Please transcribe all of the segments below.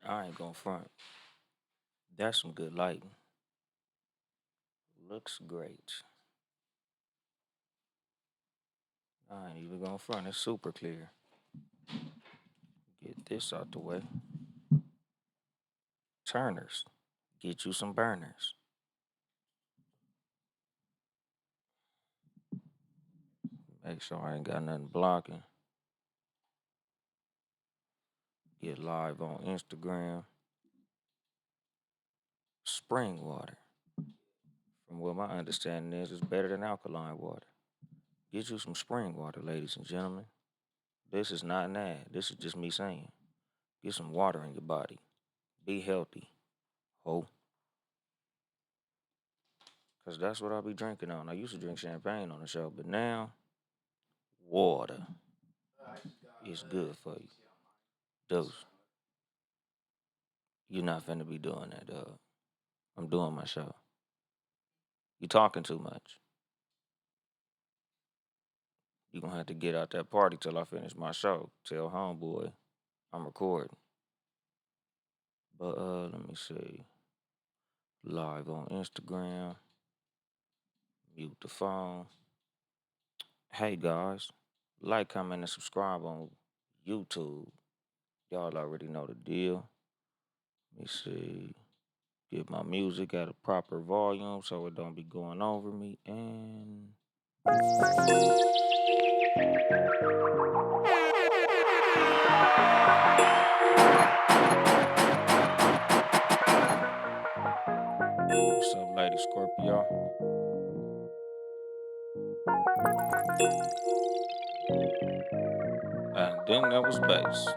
I ain't gonna front. That's some good lighting. Looks great. I ain't even gonna front. It's super clear. Get this out the way. Turners. Get you some burners. Make sure I ain't got nothing blocking. Get live on Instagram. Spring water. From what my understanding is better than alkaline water. Get you some spring water, ladies and gentlemen. This is not an ad. This is just me saying. Get some water in your body. Be healthy. Ho. Because that's what I'll be drinking on. I used to drink champagne on the show, but now, water is good for you. Dose. You're not finna be doing that, dog. I'm doing my show. You talking too much. You gonna have to get out that party till I finish my show. Tell homeboy I'm recording. But let me see. Live on Instagram. Mute the phone. Hey guys, like, comment, and subscribe on YouTube. Y'all already know the deal. Let me see. Get my music at a proper volume so it don't be going over me. And what's up, Lady Scorpio? And then there was bass.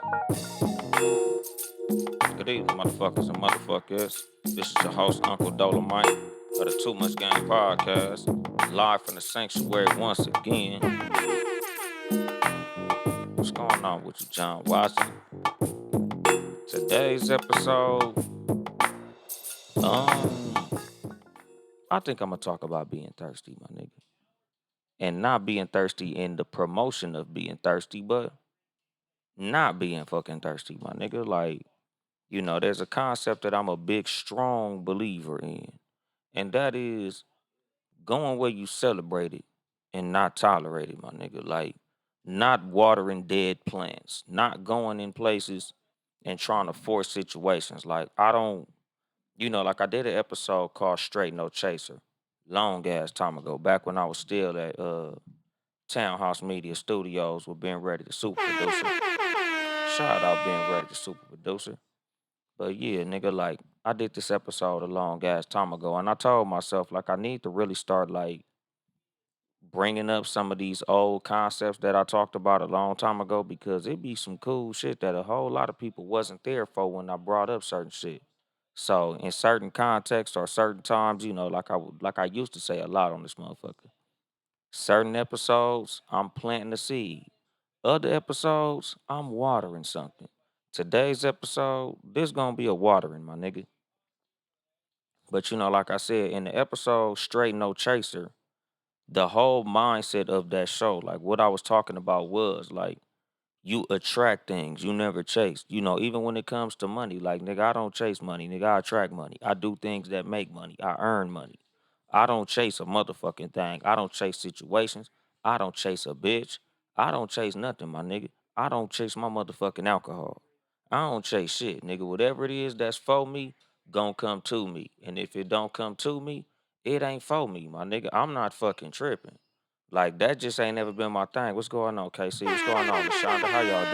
Good evening, motherfuckers and motherfuckers. This is your host, Uncle Dolemite of the Too Much Game Podcast, live from the sanctuary once again. What's going on with you, John Watson? Today's episode, I think I'm gonna talk about being thirsty, my nigga, and not being thirsty in the promotion of being thirsty, but not being fucking thirsty, my nigga. Like, there's a concept that I'm a big, strong believer in, and that is going where you celebrate it and not tolerate it, my nigga. Like, not watering dead plants, not going in places and trying to force situations. Like, I don't, like I did an episode called Straight No Chaser, long ass time ago, back when I was still at Townhouse Media Studios with being ready to super producer. Shout out being ready to super producer. But yeah, nigga, like I did this episode a long ass time ago, and I told myself like I need to really start like bringing up some of these old concepts that I talked about a long time ago because it be some cool shit that a whole lot of people wasn't there for when I brought up certain shit. So in certain contexts or certain times, like I used to say a lot on this motherfucker. Certain episodes, I'm planting a seed. Other episodes, I'm watering something. Today's episode, this gonna be a watering, my nigga. But like I said in the episode, Straight No Chaser, the whole mindset of that show, like what I was talking about was like you attract things you never chased. Even when it comes to money, like nigga, I don't chase money, nigga. I attract money. I do things that make money. I earn money. I don't chase a motherfucking thing. I don't chase situations. I don't chase a bitch. I don't chase nothing, my nigga. I don't chase my motherfucking alcohol. I don't chase shit, nigga. Whatever it is that's for me, gon' come to me. And if it don't come to me, it ain't for me, my nigga. I'm not fucking tripping. Like that just ain't never been my thing. What's going on, KC? What's going on, Lashonda? How y'all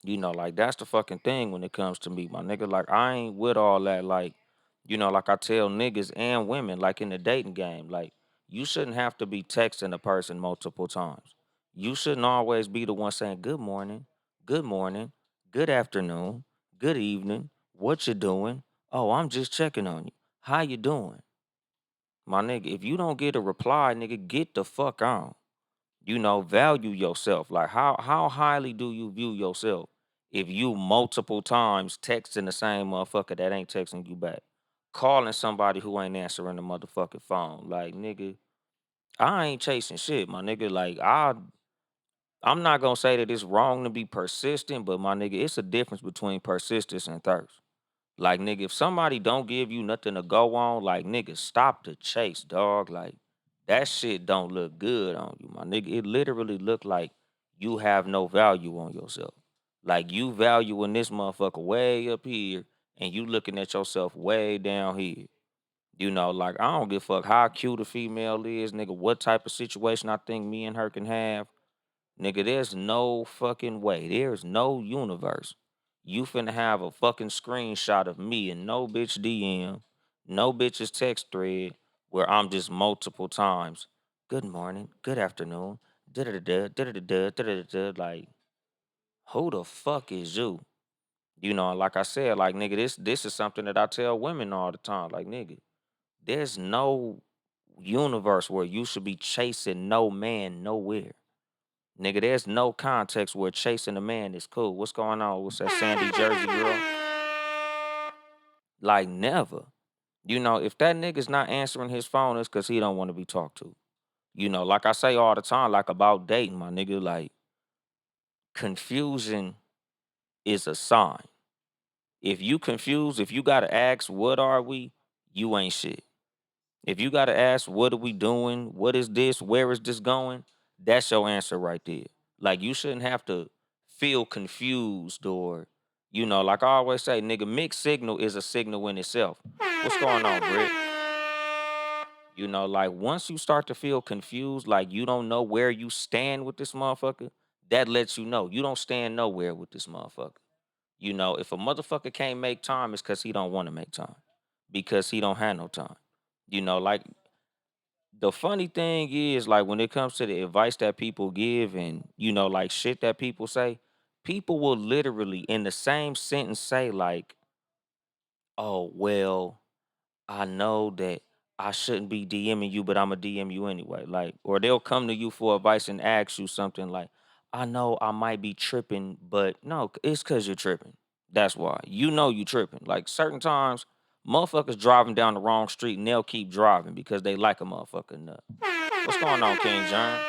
doing? Like that's the fucking thing when it comes to me, my nigga. Like I ain't with all that. Like, like I tell niggas and women, like in the dating game, like you shouldn't have to be texting a person multiple times. You shouldn't always be the one saying good morning, good afternoon, good evening, what you doing? Oh, I'm just checking on you. How you doing? My nigga, if you don't get a reply, nigga, get the fuck on. Value yourself. Like how highly do you view yourself if you multiple times texting the same motherfucker that ain't texting you back? Calling somebody who ain't answering the motherfucking phone. Like, nigga, I ain't chasing shit, my nigga. Like I'm not gonna say that it's wrong to be persistent, but my nigga, it's a difference between persistence and thirst. Like nigga, if somebody don't give you nothing to go on, like nigga, stop the chase, dog. Like that shit don't look good on you, my nigga. It literally look like you have no value on yourself. Like you valuing this motherfucker way up here, and you looking at yourself way down here. Like I don't give a fuck how cute a female is, nigga. What type of situation I think me and her can have. Nigga, there's no fucking way. There's no universe. You finna have a fucking screenshot of me and no bitch DM, no bitch's text thread where I'm just multiple times. Good morning, good afternoon, da da da da da da da da. Like, who the fuck is you? Like I said, like nigga, this is something that I tell women all the time. Like, nigga, there's no universe where you should be chasing no man nowhere. Nigga, there's no context where chasing a man is cool. What's going on? What's that Sandy Jersey girl? Like never. If that nigga's not answering his phone, it's because he don't want to be talked to. Like I say all the time, like about dating, my nigga, like confusion is a sign. If you confused, if you gotta ask what are we, you ain't shit. If you gotta ask what are we doing, what is this, where is this going, that's your answer right there. Like you shouldn't have to feel confused or, like I always say, nigga, mixed signal is a signal in itself. What's going on, Britt? Like once you start to feel confused, like you don't know where you stand with this motherfucker, that lets you know you don't stand nowhere with this motherfucker. If a motherfucker can't make time, it's because he don't want to make time. Because he don't have no time. Like the funny thing is, like, when it comes to the advice that people give and, like shit that people say, people will literally in the same sentence say, like, oh, well, I know that I shouldn't be DMing you, but I'm going to DM you anyway. Like, or they'll come to you for advice and ask you something like, I know I might be tripping, but no, it's because you're tripping. That's why. You tripping. Like, certain times, motherfuckers driving down the wrong street and they'll keep driving because they like a motherfucker nut. What's going on, King John?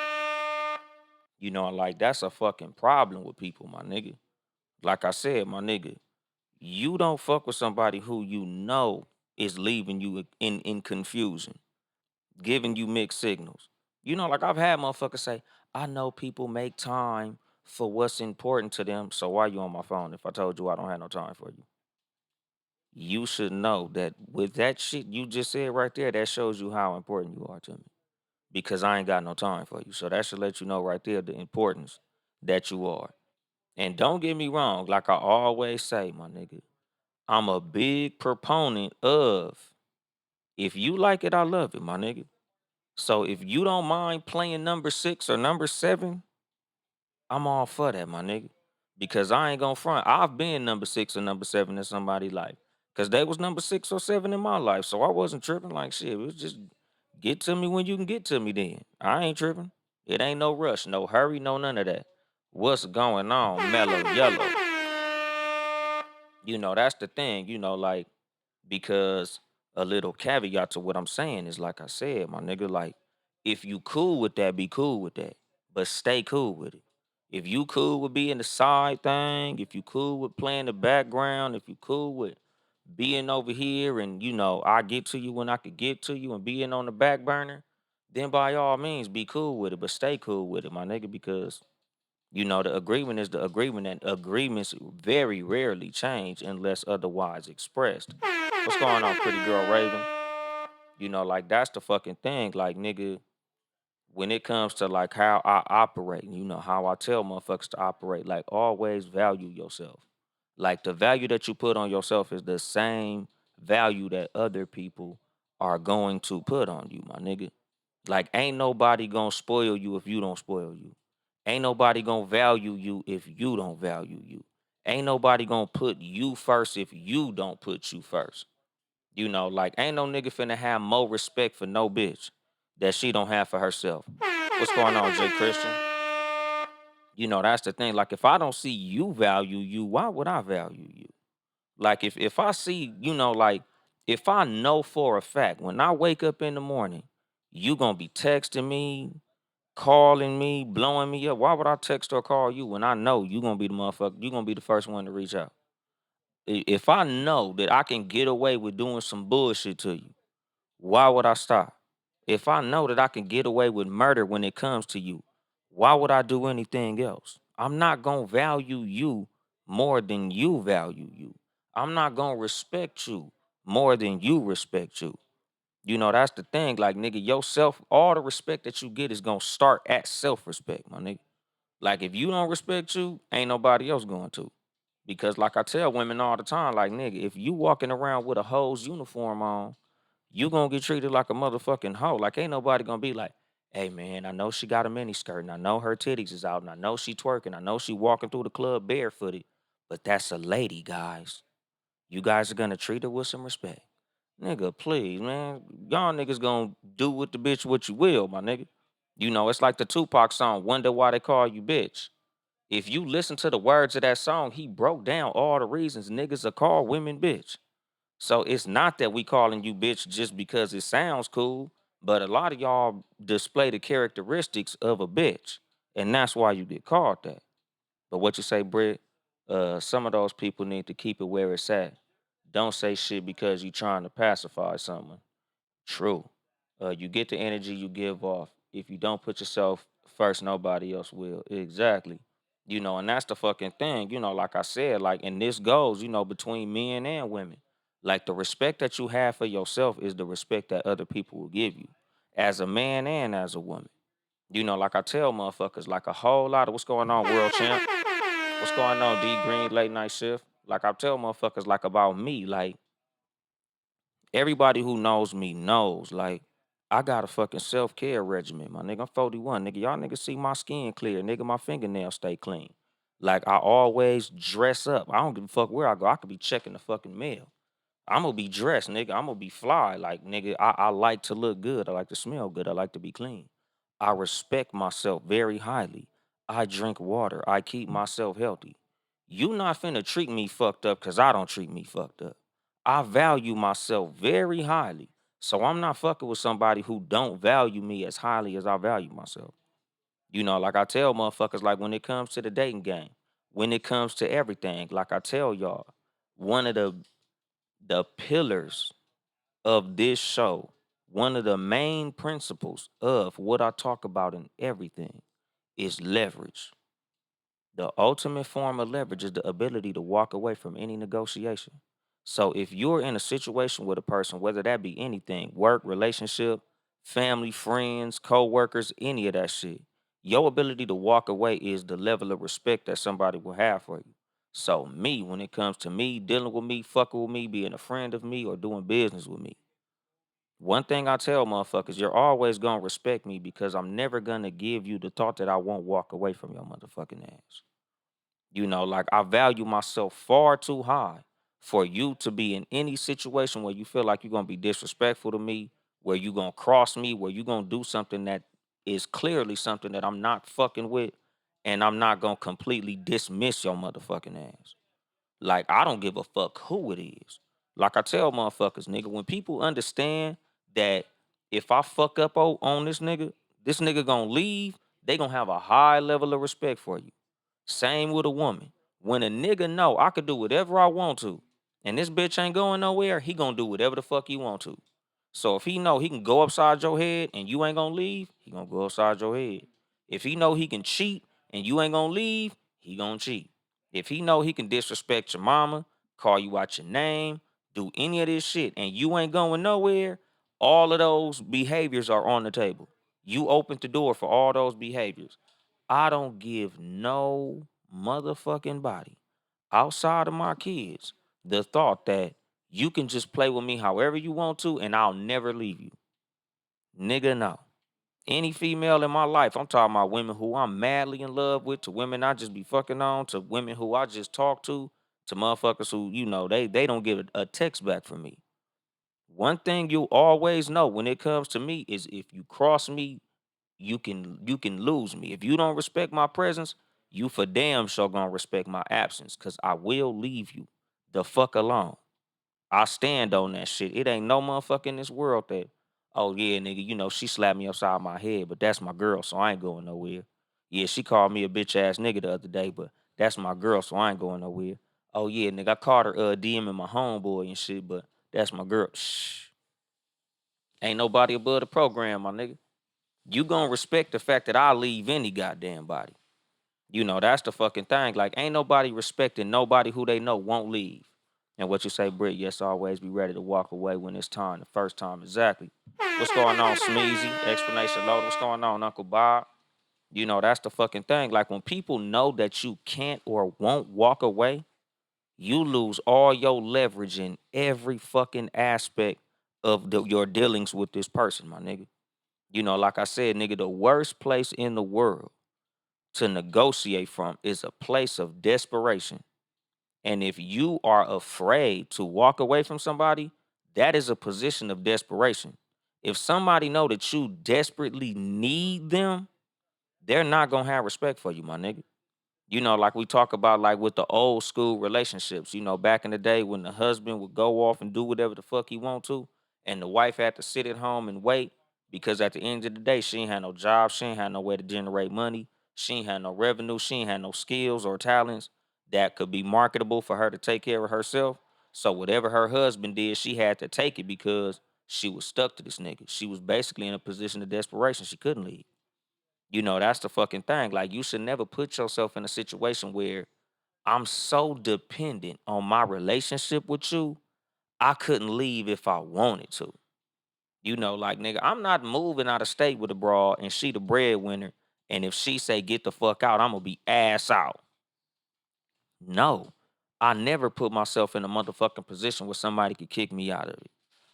Like that's a fucking problem with people, my nigga. Like I said, my nigga, you don't fuck with somebody who is leaving you in confusion, giving you mixed signals. Like I've had motherfuckers say, I know people make time for what's important to them. So why you on my phone if I told you I don't have no time for you? You should know that with that shit you just said right there, that shows you how important you are to me. Because I ain't got no time for you. So that should let you know right there the importance that you are. And don't get me wrong, like I always say, my nigga, I'm a big proponent of if you like it, I love it, my nigga. So if you don't mind playing number 6 or number 7, I'm all for that, my nigga. Because I ain't gonna front. I've been number 6 or number 7 in somebody's life. Cause they was number 6 or 7 in my life. So I wasn't tripping like shit. It was just get to me when you can get to me then. I ain't tripping. It ain't no rush, no hurry, no none of that. What's going on, mellow yellow? That's the thing, like, because a little caveat to what I'm saying is like I said, my nigga, like, if you cool with that, be cool with that. But stay cool with it. If you cool with being the side thing, if you cool with playing the background, if you cool with being over here and I get to you when I could get to you and being on the back burner, then by all means be cool with it, but stay cool with it, my nigga, because the agreement is the agreement, and agreements very rarely change unless otherwise expressed. What's going on, pretty girl Raven? Like that's the fucking thing. Like, nigga, when it comes to like how I operate, how I tell motherfuckers to operate, like always value yourself. Like the value that you put on yourself is the same value that other people are going to put on you, my nigga. Like ain't nobody gonna spoil you if you don't spoil you. Ain't nobody gonna value you if you don't value you. Ain't nobody gonna put you first if you don't put you first. Like ain't no nigga finna have more respect for no bitch that she don't have for herself. What's going on, Jay Christian? That's the thing. Like if I don't see you value you, why would I value you? Like if I see, like if I know for a fact when I wake up in the morning, you gonna be texting me, calling me, blowing me up. Why would I text or call you when I know you gonna be the motherfucker? You gonna be the first one to reach out. If I know that I can get away with doing some bullshit to you, why would I stop? If I know that I can get away with murder when it comes to you, why would I do anything else? I'm not gonna value you more than you value you. I'm not gonna respect you more than you respect you. You know, that's the thing. Like, nigga, yourself, all the respect that you get is gonna start at self-respect, my nigga. Like, if you don't respect you, ain't nobody else going to. Because like I tell women all the time, like, nigga, if you walking around with a hoe's uniform on, you gonna get treated like a motherfucking hoe. Like, ain't nobody gonna be like, hey man, I know she got a mini skirt and I know her titties is out and I know she twerking. I know she walking through the club barefooted. But that's a lady, guys. You guys are gonna treat her with some respect. Nigga, please, man. Y'all niggas gonna do with the bitch what you will, my nigga. You know, it's like the Tupac song, Wonder Why They Call You Bitch. If you listen to the words of that song, he broke down all the reasons niggas are called women bitch. So it's not that we calling you bitch just because it sounds cool, but a lot of y'all display the characteristics of a bitch, and that's why you get called that. But what you say, Britt? Some of those people need to keep it where it's at. Don't say shit because you trying to pacify someone. True. You get the energy you give off. If you don't put yourself first, nobody else will. Exactly. You know, and that's the fucking thing. You know, like I said, like, and this goes, you know, between men and women. Like, the respect that you have for yourself is the respect that other people will give you, as a man and as a woman. You know, like I tell motherfuckers, like a whole lot of what's going on, world champ. What's going on, D Green, late night shift? Like I tell motherfuckers, like, about me, like, everybody who knows me knows, like, I got a fucking self-care regimen, my nigga. I'm 41, nigga. Y'all niggas see my skin clear, nigga. My fingernails stay clean. Like, I always dress up. I don't give a fuck where I go. I could be checking the fucking mail. I'm gonna be dressed, nigga. I'm gonna be fly. Like, nigga, I like to look good. I like to smell good. I like to be clean. I respect myself very highly. I drink water. I keep myself healthy. You not finna treat me fucked up because I don't treat me fucked up. I value myself very highly. So I'm not fucking with somebody who don't value me as highly as I value myself. You know, like I tell motherfuckers, like, when it comes to the dating game, when it comes to everything, like I tell y'all, one of the pillars of this show, one of the main principles of what I talk about in everything is leverage. The ultimate form of leverage is the ability to walk away from any negotiation. So if you're in a situation with a person, whether that be anything, work, relationship, family, friends, co-workers, any of that shit, your ability to walk away is the level of respect that somebody will have for you. So me, when it comes to me, dealing with me, fucking with me, being a friend of me, or doing business with me, one thing I tell motherfuckers, you're always gonna respect me because I'm never gonna give you the thought that I won't walk away from your motherfucking ass. You know, like, I value myself far too high for you to be in any situation where you feel like you're gonna be disrespectful to me, where you're gonna cross me, where you're gonna do something that is clearly something that I'm not fucking with, and I'm not gonna completely dismiss your motherfucking ass. Like, I don't give a fuck who it is. Like I tell motherfuckers, nigga, when people understand that if I fuck up on this nigga gonna leave, they gonna have a high level of respect for you. Same with a woman. When a nigga know I could do whatever I want to, and this bitch ain't going nowhere, he gonna do whatever the fuck he want to. So if he know he can go upside your head and you ain't gonna leave, he gonna go upside your head. If he know he can cheat and you ain't gonna leave, he gonna cheat. If he know he can disrespect your mama, call you out your name, do any of this shit, and you ain't going nowhere, all of those behaviors are on the table. You opened the door for all those behaviors. I don't give no motherfucking body outside of my kids the thought that you can just play with me however you want to and I'll never leave you. Nigga, no. Any female in my life, I'm talking about women who I'm madly in love with, to women I just be fucking on, to women who I just talk to motherfuckers who, you know, they don't give a text back from me. One thing you'll always know when it comes to me is if you cross me, you can lose me. If you don't respect my presence, you for damn sure gonna respect my absence, cause I will leave you the fuck alone. I stand on that shit. It ain't no motherfucker in this world that Oh yeah, nigga, she slapped me upside my head, but that's my girl, so I ain't going nowhere. Yeah, she called me a bitch ass nigga the other day, but that's my girl, so I ain't going nowhere. Oh yeah, nigga, I caught her DMing my homeboy and shit, but that's my girl. Shh. Ain't nobody above the program, my nigga. You gonna respect the fact that I leave any goddamn body. That's the fucking thing. Like, ain't nobody respecting nobody who they know won't leave. And what you say, Britt, yes, always be ready to walk away when it's time, the first time, exactly. What's going on, Smeezy? Explanation loaded. What's going on, Uncle Bob? That's the fucking thing. Like, when people know that you can't or won't walk away, you lose all your leverage in every fucking aspect of your dealings with this person, my nigga. Like I said, nigga, the worst place in the world to negotiate from is a place of desperation. And if you are afraid to walk away from somebody, that is a position of desperation. If somebody know that you desperately need them, they're not gonna have respect for you, my nigga. Like we talk about, like with the old school relationships, back in the day when the husband would go off and do whatever the fuck he want to, and the wife had to sit at home and wait because at the end of the day, she ain't had no job, she ain't had no way to generate money, she ain't had no revenue, she ain't had no skills or talents that could be marketable for her to take care of herself. So whatever her husband did, she had to take it because she was stuck to this nigga. She was basically in a position of desperation. She couldn't leave. That's the fucking thing. Like, you should never put yourself in a situation where I'm so dependent on my relationship with you, I couldn't leave if I wanted to. Like, nigga, I'm not moving out of state with a broad and she the breadwinner. And if she say get the fuck out, I'm gonna be ass out. No. I never put myself in a motherfucking position where somebody could kick me out of it.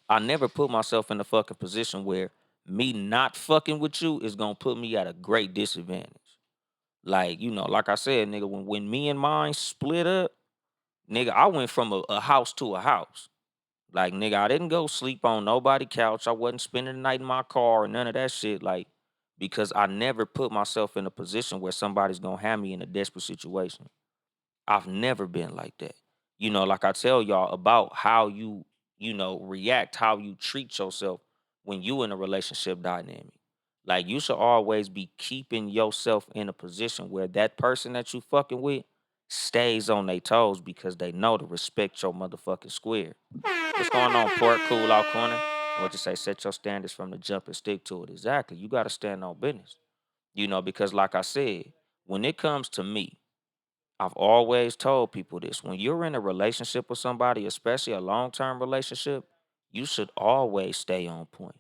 I never put myself in a fucking position where me not fucking with you is gonna put me at a great disadvantage. Like, like I said, nigga, when me and mine split up, nigga, I went from a house to a house. Like, nigga, I didn't go sleep on nobody couch. I wasn't spending the night in my car or none of that shit. Like, because I never put myself in a position where somebody's gonna have me in a desperate situation. I've never been like that. Like I tell y'all about how you react, how you treat yourself when you in a relationship dynamic. Like, you should always be keeping yourself in a position where that person that you fucking with stays on their toes because they know to respect your motherfucking square. What's going on, Port Cool out corner? What you say? Set your standards from the jump and stick to it. Exactly. You got to stand on business. Because like I said, when it comes to me, I've always told people this. When you're in a relationship with somebody, especially a long term relationship, you should always stay on point.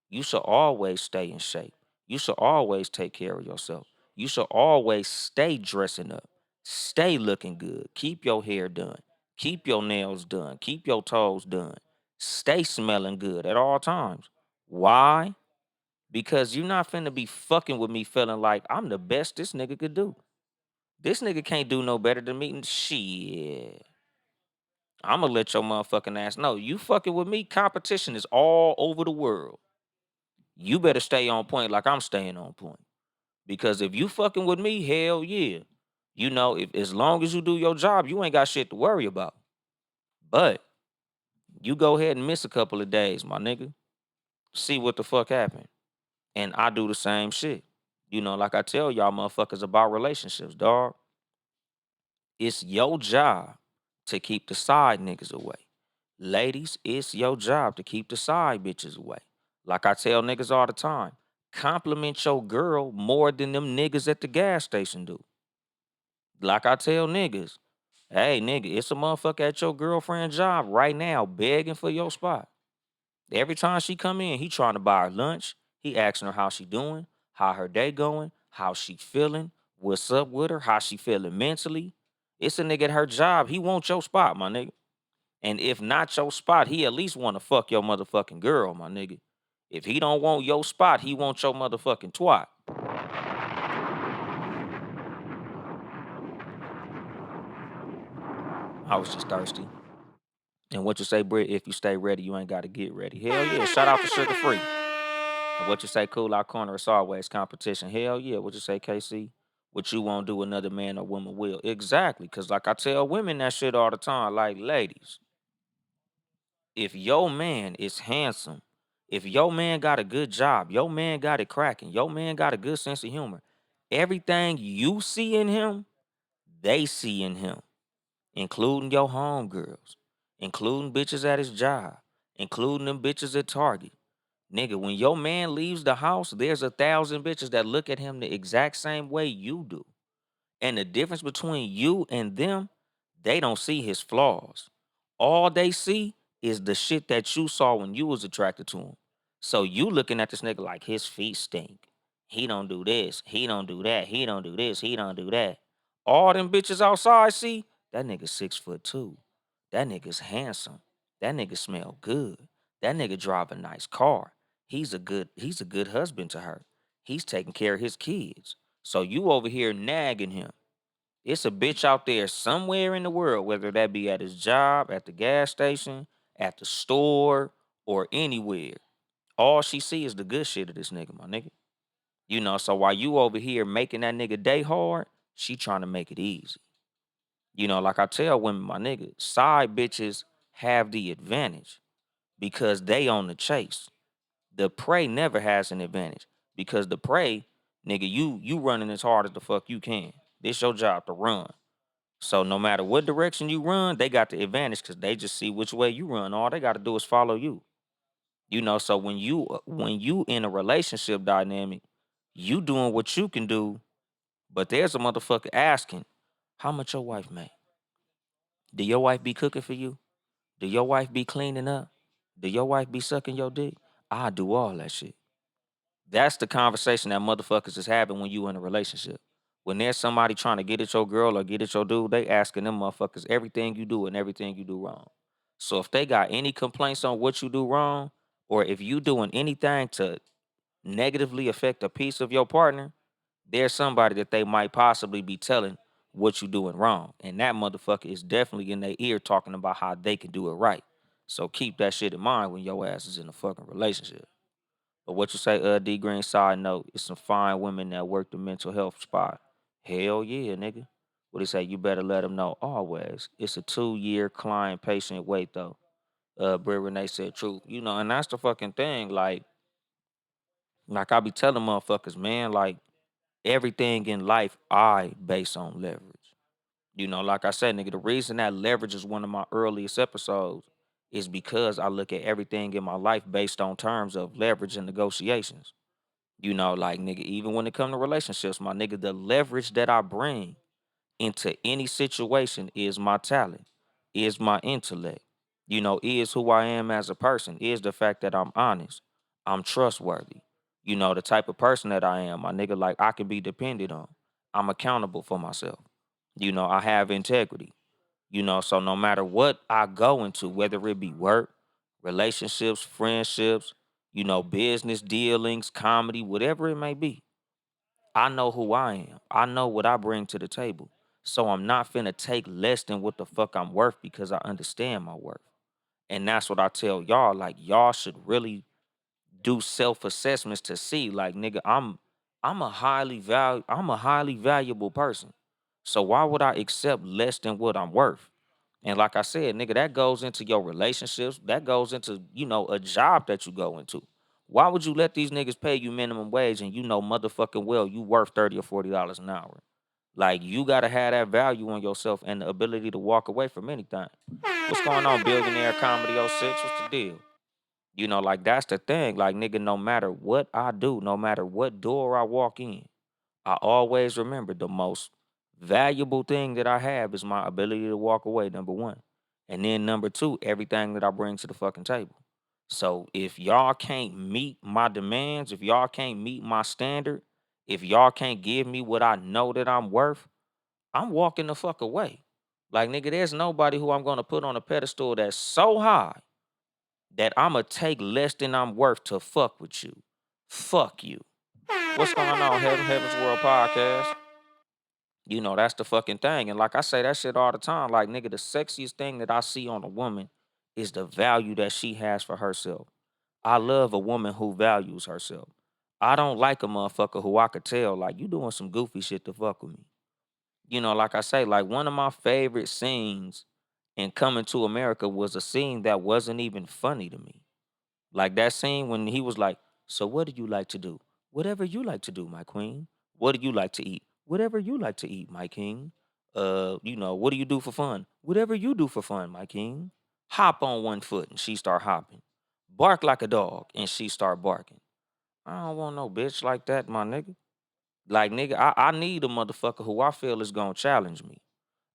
You should always stay in shape. You should always take care of yourself. You should always stay dressing up, stay looking good, keep your hair done, keep your nails done, keep your toes done, stay smelling good at all times. Why? Because you're not finna be fucking with me feeling like I'm the best this nigga could do. This nigga can't do no better than me. Shit. I'ma let your motherfucking ass know. You fucking with me, competition is all over the world. You better stay on point like I'm staying on point. Because if you fucking with me, hell yeah. If as long as you do your job, you ain't got shit to worry about. But you go ahead and miss a couple of days, my nigga. See what the fuck happened. And I do the same shit. Like I tell y'all motherfuckers about relationships, dog. It's your job to keep the side niggas away. Ladies, it's your job to keep the side bitches away. Like I tell niggas all the time, compliment your girl more than them niggas at the gas station do. Like I tell niggas, hey nigga, it's a motherfucker at your girlfriend's job right now begging for your spot. Every time she come in, he trying to buy her lunch. He asking her how she doing, how her day going, how she feeling, what's up with her, how she feeling mentally. It's a nigga at her job. He wants your spot, my nigga. And if not your spot, he at least want to fuck your motherfucking girl, my nigga. If he don't want your spot, he wants your motherfucking twat. I was just thirsty. And what you say, Britt, if you stay ready, you ain't got to get ready. Hell yeah. Shout out to Sugar Free. And what you say, Cool Out Corner, it's always competition. Hell yeah. What you say, KC? What you won't do, another man or woman will. Exactly. Because like I tell women that shit all the time, like, ladies, if your man is handsome, If your man got a good job, your man got it cracking, your man got a good sense of humor, everything you see in him, they see in him, including your homegirls, including bitches at his job, including them bitches at Target. Nigga, when your man leaves the house, there's 1,000 bitches that look at him the exact same way you do. And the difference between you and them, they don't see his flaws. All they see is the shit that you saw when you was attracted to him. So you looking at this nigga like his feet stink. He don't do this. He don't do that. He don't do this. He don't do that. All them bitches outside see that nigga 6'2". That nigga's handsome. That nigga smell good. That nigga drive a nice car. He's a good husband to her. He's taking care of his kids. So you over here nagging him. It's a bitch out there somewhere in the world, whether that be at his job, at the gas station, at the store, or anywhere. All she see is the good shit of this nigga, my nigga. So while you over here making that nigga day hard, she trying to make it easy. Like I tell women, my nigga, side bitches have the advantage because they on the chase. The prey never has an advantage because the prey, nigga, you running as hard as the fuck you can. This your job to run. So no matter what direction you run, they got the advantage because they just see which way you run. All they got to do is follow you. So when you in a relationship dynamic, you doing what you can do, but there's a motherfucker asking, how much your wife make? Do your wife be cooking for you? Do your wife be cleaning up? Do your wife be sucking your dick? I do all that shit. That's the conversation that motherfuckers is having when you in a relationship. When there's somebody trying to get at your girl or get at your dude, they asking them motherfuckers everything you do and everything you do wrong. So if they got any complaints on what you do wrong, or if you doing anything to negatively affect a piece of your partner, there's somebody that they might possibly be telling what you doing wrong. And that motherfucker is definitely in their ear talking about how they can do it right. So keep that shit in mind when your ass is in a fucking relationship. But what you say, D Green, side note, it's some fine women that work the mental health spot. Hell yeah, nigga. What he say? You better let them know always. It's a 2-year client patient wait though. Brit Renee said truth. And that's the fucking thing. Like I be telling motherfuckers, man, like everything in life I base on leverage. Like I said, nigga, the reason that leverage is one of my earliest episodes is because I look at everything in my life based on terms of leverage and negotiations. Like nigga, even when it come to relationships, my nigga, the leverage that I bring into any situation is my talent, is my intellect, is who I am as a person, is the fact that I'm honest, I'm trustworthy, the type of person that I am, my nigga, like I can be depended on. I'm accountable for myself. I have integrity, so no matter what I go into, whether it be work, relationships, friendships, business dealings, comedy, whatever it may be, I know who I am. I know what I bring to the table. So I'm not finna take less than what the fuck I'm worth because I understand my worth. And that's what I tell y'all. Like y'all should really do self-assessments to see, like, nigga, I'm a highly valuable person. So why would I accept less than what I'm worth? And like I said, nigga, that goes into your relationships. That goes into, a job that you go into. Why would you let these niggas pay you minimum wage and you know motherfucking well you worth 30 or $40 an hour? Like you gotta have that value on yourself and the ability to walk away from anything. What's going on, Billionaire Comedy '06? What's the deal? Like that's the thing. Like, nigga, no matter what I do, no matter what door I walk in, I always remember the most valuable thing that I have is my ability to walk away, number one. And then number two, everything that I bring to the fucking table. So if y'all can't meet my demands, if y'all can't meet my standard, if y'all can't give me what I know that I'm worth, I'm walking the fuck away. Like, nigga, there's nobody who I'm gonna put on a pedestal that's so high that I'ma take less than I'm worth to fuck with you. Fuck you. What's going on, Heaven's World Podcast? That's the fucking thing. And like I say that shit all the time. Like, nigga, the sexiest thing that I see on a woman is the value that she has for herself. I love a woman who values herself. I don't like a motherfucker who I could tell, like, you doing some goofy shit to fuck with me. Like I say, like, one of my favorite scenes in Coming to America was a scene that wasn't even funny to me. Like that scene when he was like, "So what do you like to do? Whatever you like to do, my queen. What do you like to eat? Whatever you like to eat, my king. What do you do for fun? Whatever you do for fun, my king. Hop on one foot," and she start hopping. Bark like a dog, and she start barking. I don't want no bitch like that, my nigga. Like nigga, I need a motherfucker who I feel is gonna challenge me.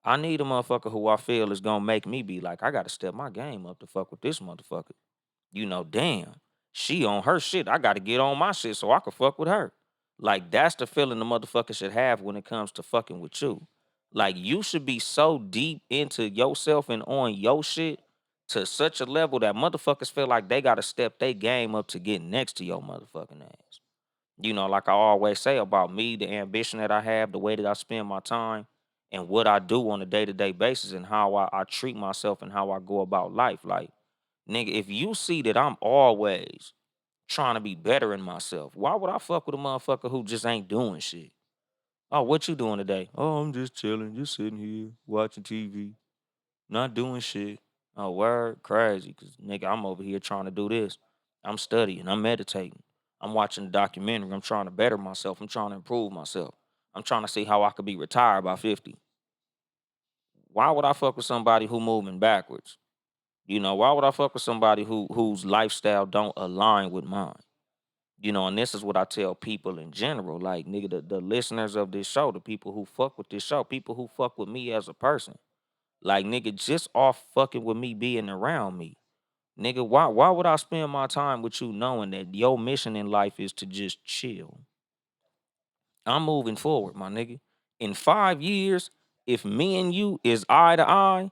I need a motherfucker who I feel is gonna make me be like, I gotta step my game up to fuck with this motherfucker. Damn, she on her shit. I got to get on my shit so I can fuck with her. Like, that's the feeling the motherfucker should have when it comes to fucking with you. Like, you should be so deep into yourself and on your shit to such a level that motherfuckers feel like they got to step their game up to get next to your motherfucking ass. Like I always say about me, the ambition that I have, the way that I spend my time, and what I do on a day to day basis, and how I treat myself and how I go about life. Like, nigga, if you see that I'm always trying to be better in myself, why would I fuck with a motherfucker who just ain't doing shit? Oh, what you doing today? Oh, I'm just chilling, just sitting here, watching TV, not doing shit. Oh, word, crazy, cause nigga, I'm over here trying to do this. I'm studying, I'm meditating, I'm watching a documentary, I'm trying to better myself, I'm trying to improve myself. I'm trying to see how I could be retired by 50. Why would I fuck with somebody who moving backwards? Why would I fuck with somebody whose lifestyle don't align with mine? And this is what I tell people in general. Like, nigga, the listeners of this show, the people who fuck with this show, people who fuck with me as a person. Like, nigga, just off fucking with me being around me. Nigga, why would I spend my time with you knowing that your mission in life is to just chill? I'm moving forward, my nigga. In 5 years, if me and you is eye to eye,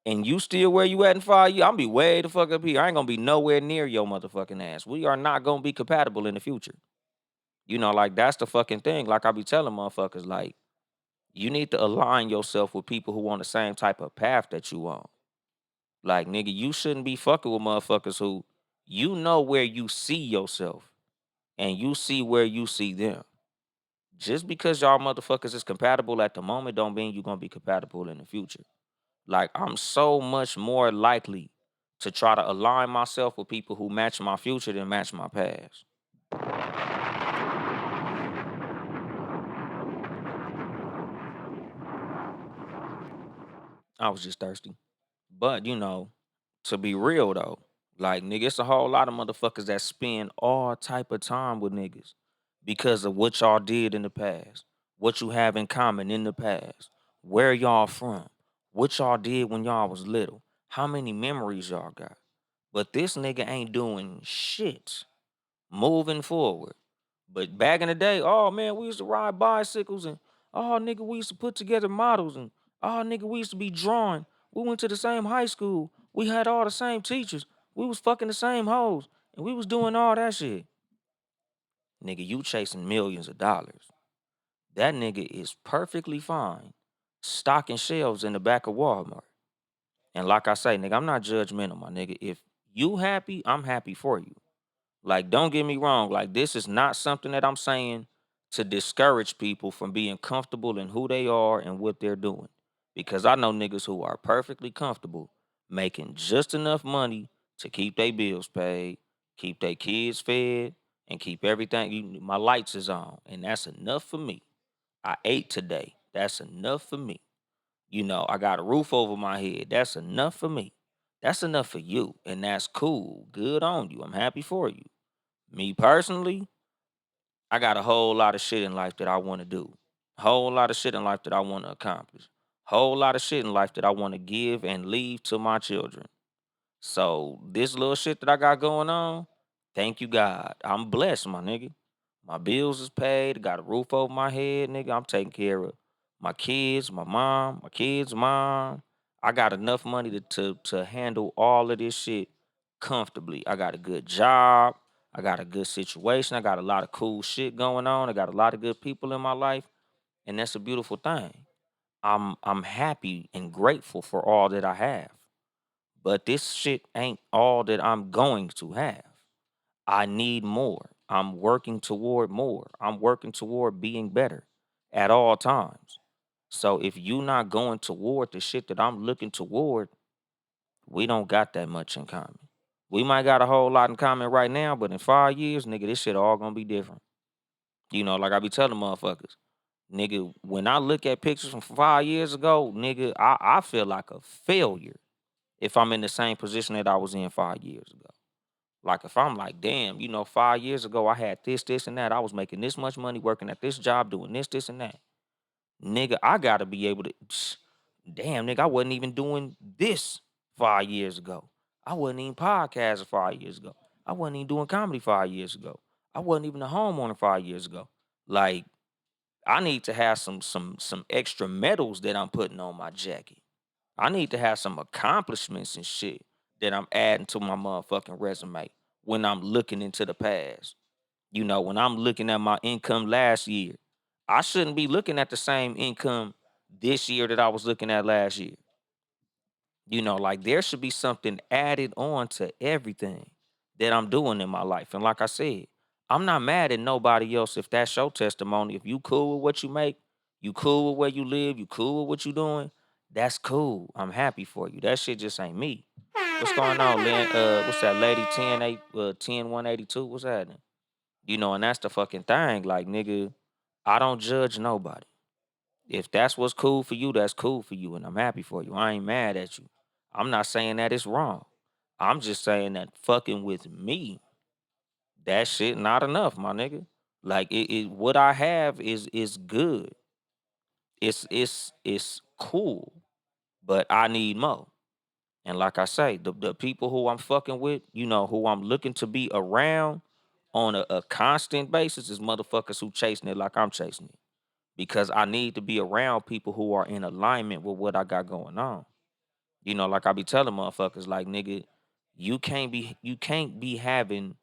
and you still where you at in 5 years, I'm be way the fuck up here. I ain't gonna be nowhere near your motherfucking ass. We are not gonna be compatible in the future. Like that's the fucking thing. Like I be telling motherfuckers, like, you need to align yourself with people who on the same type of path that you on. Like, nigga, you shouldn't be fucking with motherfuckers who where you see yourself and you see where you see them. Just because y'all motherfuckers is compatible at the moment don't mean you're gonna be compatible in the future. Like, I'm so much more likely to try to align myself with people who match my future than match my past. I was just thirsty. But, to be real though, like, nigga, it's a whole lot of motherfuckers that spend all type of time with niggas because of what y'all did in the past, what you have in common in the past, where y'all from, what y'all did when y'all was little, how many memories y'all got. But this nigga ain't doing shit moving forward. But back in the day, oh man, we used to ride bicycles and oh nigga, we used to put together models and oh nigga, we used to be drawing. We went to the same high school. We had all the same teachers. We was fucking the same hoes and we was doing all that shit. Nigga, you chasing millions of dollars. That nigga is perfectly fine stocking shelves in the back of Walmart. And like I say, nigga, I'm not judgmental, my nigga. If you happy, I'm happy for you. Like, don't get me wrong. Like, this is not something that I'm saying to discourage people from being comfortable in who they are and what they're doing. Because I know niggas who are perfectly comfortable making just enough money to keep their bills paid, keep their kids fed, and keep everything. My lights is on, and that's enough for me. I ate today. That's enough for me. I got a roof over my head. That's enough for me. That's enough for you, and that's cool. Good on you. I'm happy for you. Me personally, I got a whole lot of shit in life that I want to do. Whole lot of shit in life that I want to accomplish. Whole lot of shit in life that I want to give and leave to my children. So this little shit that I got going on, thank you God. I'm blessed, my nigga. My bills is paid. Got a roof over my head, nigga. I'm taking care of my kids, my mom, my kids' mom. I got enough money to handle all of this shit comfortably. I got a good job. I got a good situation. I got a lot of cool shit going on. I got a lot of good people in my life, and that's a beautiful thing. I'm happy and grateful for all that I have. But this shit ain't all that I'm going to have. I need more. I'm working toward more. I'm working toward being better at all times. So if you not going toward the shit that I'm looking toward, we don't got that much in common. We might got a whole lot in common right now, but in 5 years, nigga, this shit all gonna be different. Like I be telling motherfuckers, nigga, when I look at pictures from 5 years ago, nigga, I feel like a failure if I'm in the same position that I was in 5 years ago. Like if I'm like, damn, 5 years ago I had this, and that. I was making this much money working at this job, doing this, and that. Nigga, I gotta be able to. Damn, nigga, I wasn't even doing this 5 years ago. I wasn't even podcasting 5 years ago. I wasn't even doing comedy 5 years ago. I wasn't even a homeowner 5 years ago. Like, I need to have some extra medals that I'm putting on my jacket. I need to have some accomplishments and shit that I'm adding to my motherfucking resume when I'm looking into the past. When I'm looking at my income last year, I shouldn't be looking at the same income this year that I was looking at last year. Like there should be something added on to everything that I'm doing in my life. And like I said, I'm not mad at nobody else if that's your testimony. If you cool with what you make, you cool with where you live, you cool with what you doing, that's cool. I'm happy for you. That shit just ain't me. What's going on, Lynn? What's that, Lady 10182? What's happening? And that's the fucking thing. Like, nigga, I don't judge nobody. If that's what's cool for you, that's cool for you, and I'm happy for you. I ain't mad at you. I'm not saying that it's wrong. I'm just saying that fucking with me, that shit not enough, my nigga. Like what I have is good. It's cool, but I need more. And like I say, the people who I'm fucking with, who I'm looking to be around on a constant basis is motherfuckers who chasing it like I'm chasing it. Because I need to be around people who are in alignment with what I got going on. Like I be telling motherfuckers, like, nigga, you can't be having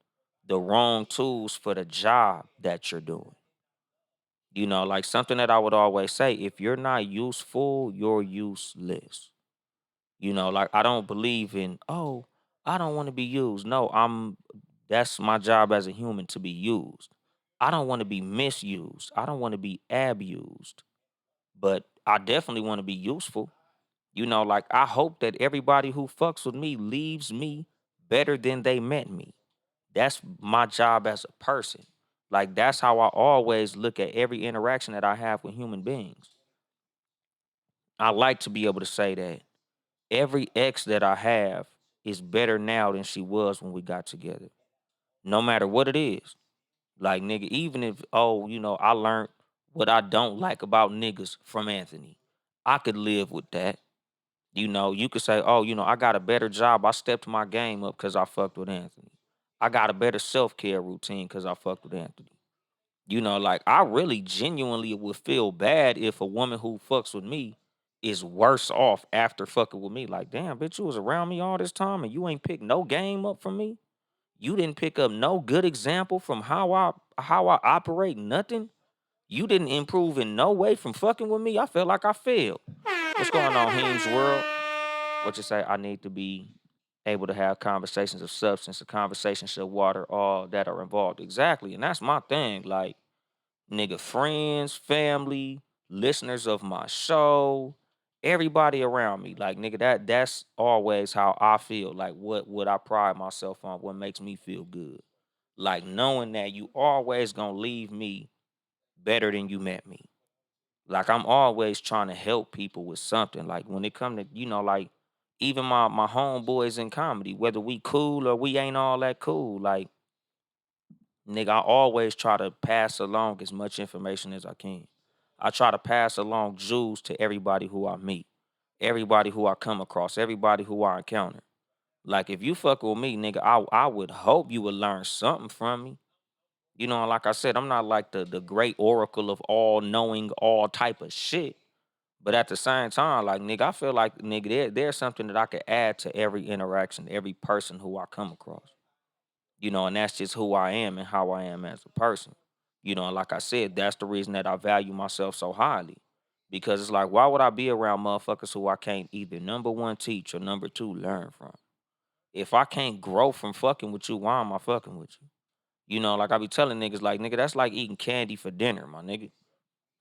the wrong tools for the job that you're doing. Like something that I would always say, if you're not useful, you're useless. Like I don't believe in, oh, I don't want to be used. No, that's my job as a human to be used. I don't want to be misused. I don't want to be abused. But I definitely want to be useful. Like I hope that everybody who fucks with me leaves me better than they met me. That's my job as a person. Like that's how I always look at every interaction that I have with human beings. I like to be able to say that every ex that I have is better now than she was when we got together. No matter what it is. Like nigga, even if I learned what I don't like about niggas from Anthony. I could live with that. You could say, oh, I got a better job. I stepped my game up because I fucked with Anthony. I got a better self-care routine because I fucked with Anthony. Like I really genuinely would feel bad if a woman who fucks with me is worse off after fucking with me. Like, damn, bitch, you was around me all this time and you ain't picked no game up from me. You didn't pick up no good example from how I operate, nothing. You didn't improve in no way from fucking with me. I felt like I failed. What's going on, Heem's world? What you say? I need to be able to have conversations of substance, a conversation should water all that are involved. Exactly. And that's my thing. Like, nigga, friends, family, listeners of my show, everybody around me. Like, nigga, that's always how I feel. Like what I pride myself on, what makes me feel good. Like knowing that you always gonna leave me better than you met me. Like I'm always trying to help people with something. Like when it come to, like even my homeboys in comedy, whether we cool or we ain't all that cool, like nigga, I always try to pass along as much information as I can. I try to pass along jewels to everybody who I meet, everybody who I come across, everybody who I encounter. Like if you fuck with me, nigga, I would hope you would learn something from me. Like I said, I'm not like the great oracle of all knowing all type of shit. But at the same time, like nigga, I feel like nigga, there's something that I could add to every interaction, every person who I come across. And that's just who I am and how I am as a person. And like I said, that's the reason that I value myself so highly. Because it's like, why would I be around motherfuckers who I can't either number one teach or number two learn from? If I can't grow from fucking with you, why am I fucking with you? Like I be telling niggas, like, nigga, that's like eating candy for dinner, my nigga.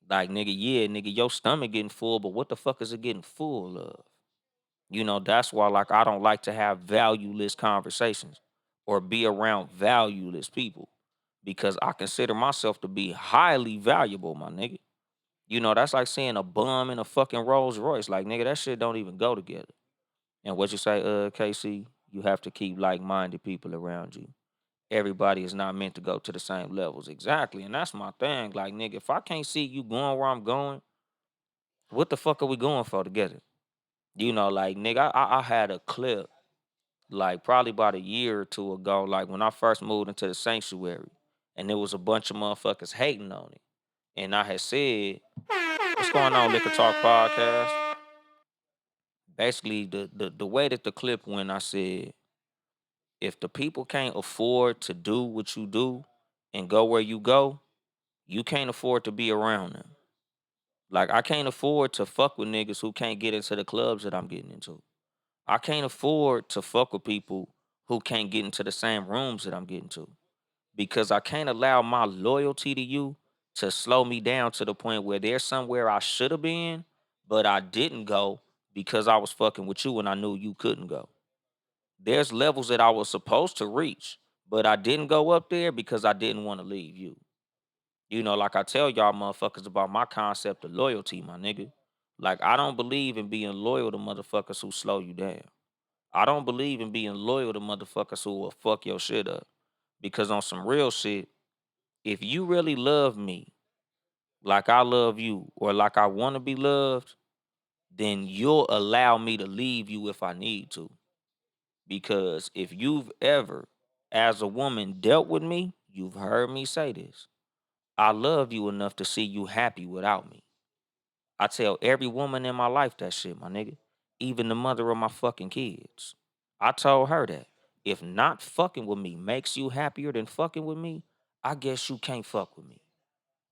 Like, nigga, yeah, nigga, your stomach getting full, but what the fuck is it getting full of? That's why like I don't like to have valueless conversations or be around valueless people because I consider myself to be highly valuable, my nigga. That's like seeing a bum in a fucking Rolls Royce. Like, nigga, that shit don't even go together. And what you say, KC, you have to keep like-minded people around you. Everybody is not meant to go to the same levels. Exactly. And that's my thing. Like, nigga, if I can't see you going where I'm going, what the fuck are we going for together? Like, nigga, I had a clip, like, probably about a year or two ago, like, when I first moved into the sanctuary, and there was a bunch of motherfuckers hating on it. And I had said, what's going on, Liquor Talk Podcast? Basically, the way that the clip went, I said, if the people can't afford to do what you do and go where you go, you can't afford to be around them. Like, I can't afford to fuck with niggas who can't get into the clubs that I'm getting into. I can't afford to fuck with people who can't get into the same rooms that I'm getting to because I can't allow my loyalty to you to slow me down to the point where there's somewhere I should have been, but I didn't go because I was fucking with you and I knew you couldn't go. There's levels that I was supposed to reach, but I didn't go up there because I didn't want to leave you. Like I tell y'all motherfuckers about my concept of loyalty, my nigga. Like, I don't believe in being loyal to motherfuckers who slow you down. I don't believe in being loyal to motherfuckers who will fuck your shit up. Because on some real shit, if you really love me like I love you or like I want to be loved, then you'll allow me to leave you if I need to. Because if you've ever, as a woman, dealt with me, you've heard me say this. I love you enough to see you happy without me. I tell every woman in my life that shit, my nigga. Even the mother of my fucking kids. I told her that. If not fucking with me makes you happier than fucking with me, I guess you can't fuck with me.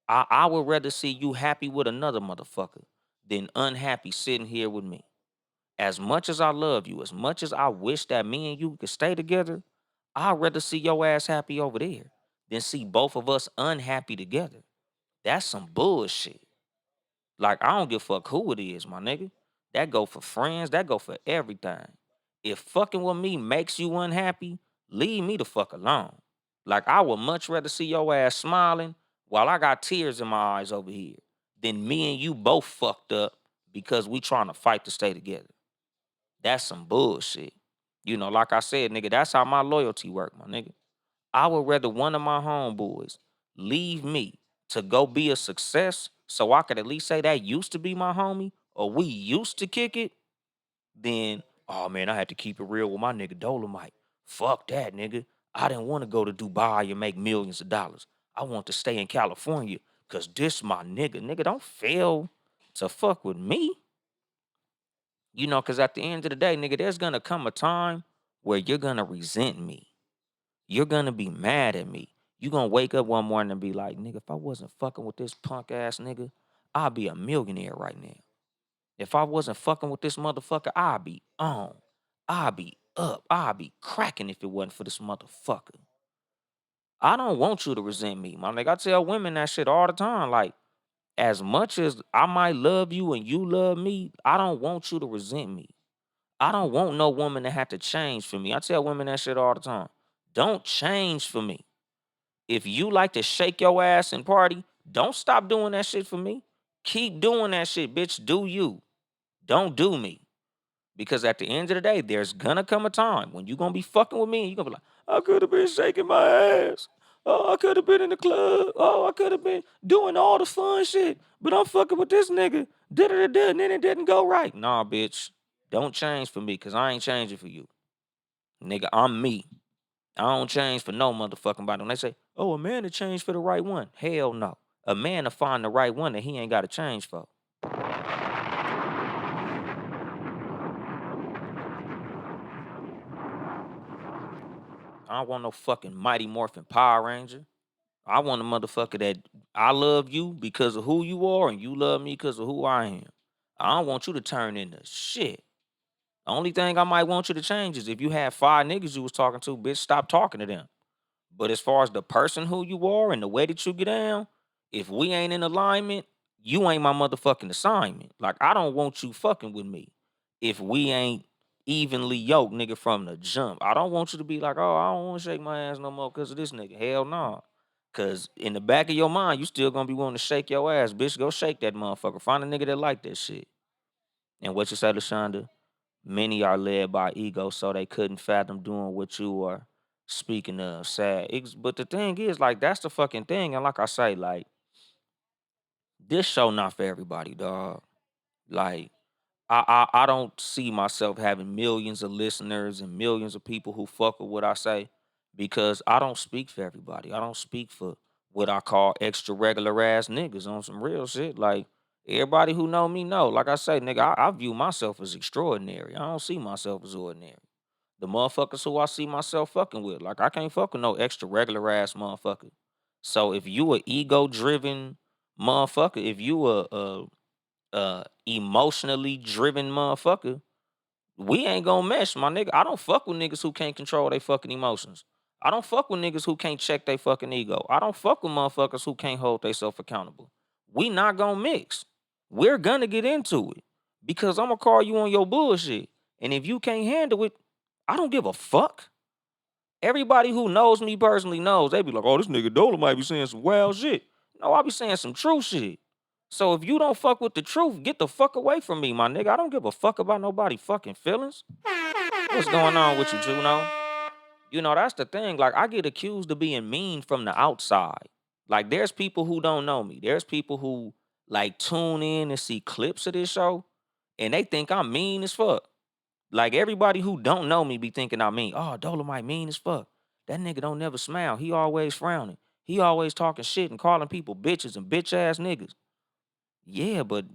I would rather see you happy with another motherfucker than unhappy sitting here with me. As much as I love you, as much as I wish that me and you could stay together, I'd rather see your ass happy over there than see both of us unhappy together. That's some bullshit. Like, I don't give a fuck who it is, my nigga. That go for friends, that go for everything. If fucking with me makes you unhappy, leave me the fuck alone. Like, I would much rather see your ass smiling while I got tears in my eyes over here than me and you both fucked up because we trying to fight to stay together. That's some bullshit. Like I said, nigga, that's how my loyalty work, my nigga. I would rather one of my homeboys leave me to go be a success so I could at least say that used to be my homie or we used to kick it than, oh man, I had to keep it real with my nigga Dolemite. Fuck that, nigga. I didn't want to go to Dubai and make millions of dollars. I want to stay in California because this my nigga. Nigga, don't fail to fuck with me. Because at the end of the day, nigga, there's going to come a time where you're going to resent me. You're gonna be mad at me. You gonna wake up one morning and be like, nigga, if I wasn't fucking with this punk ass nigga, I'd be a millionaire right now. If I wasn't fucking with this motherfucker, I'd be on. I'd be up. I'd be cracking if it wasn't for this motherfucker. I don't want you to resent me, my nigga. I tell women that shit all the time. Like, as much as I might love you and you love me, I don't want you to resent me. I don't want no woman to have to change for me. I tell women that shit all the time. Don't change for me. If you like to shake your ass and party, don't stop doing that shit for me. Keep doing that shit, bitch. Do you. Don't do me. Because at the end of the day, there's gonna come a time when you're gonna be fucking with me and you're gonna be like, I could have been shaking my ass. Oh, I could have been in the club. Oh, I could have been doing all the fun shit. But I'm fucking with this nigga. Da-da-da-da, and then it didn't go right. Nah, bitch. Don't change for me, because I ain't changing for you. Nigga, I'm me. I don't change for no motherfucking body. When they say, oh, a man to change for the right one. Hell no. A man to find the right one that he ain't got to change for. I don't want no fucking Mighty Morphin Power Ranger. I want a motherfucker that I love you because of who you are and you love me because of who I am. I don't want you to turn into shit. The only thing I might want you to change is if you had 5 niggas you was talking to, bitch, stop talking to them. But as far as the person who you are and the way that you get down, if we ain't in alignment, you ain't my motherfucking assignment. Like, I don't want you fucking with me. if we ain't evenly yoked, nigga, from the jump. I don't want you to be like, oh, I don't want to shake my ass no more because of this nigga. Hell no. Cause in the back of your mind, you still gonna be wanting to shake your ass, bitch. Go shake that motherfucker. Find a nigga that like that shit. And what you say, LaShonda? Many are led by ego, so they couldn't fathom doing what you are speaking of. Sad. But the thing is, like, that's the fucking thing. And like I say, like, this show not for everybody, dog. Like, I don't see myself having millions of listeners and millions of people who fuck with what I say because I don't speak for everybody. I don't speak for what I call extra regular ass niggas on some real shit. Like everybody who know me know. Like I say, nigga, I view myself as extraordinary. I don't see myself as ordinary. The motherfuckers who I see myself fucking with, like I can't fuck with no extra regular ass motherfucker. So if you a ego driven motherfucker, if you emotionally driven motherfucker, we ain't gonna mesh, my nigga. I don't fuck with niggas who can't control their fucking emotions. I don't fuck with niggas who can't check their fucking ego. I don't fuck with motherfuckers who can't hold themselves accountable. We not gonna mix. We're gonna get into it because I'm gonna call you on your bullshit. And if you can't handle it, I don't give a fuck. Everybody who knows me personally knows they be like, oh, this nigga Dola might be saying some wild shit. No, I be saying some true shit. So if you don't fuck with the truth, get the fuck away from me, my nigga. I don't give a fuck about nobody fucking feelings. What's going on with you, Juno? You know, that's the thing. Like, I get accused of being mean from the outside. Like, there's people who don't know me. There's people who like tune in and see clips of this show and they think I'm mean as fuck. Like everybody who don't know me be thinking I mean, oh, Dolomite mean as fuck. That nigga don't never smile. He always frowning. He always talking shit and calling people bitches and bitch ass niggas. Yeah, but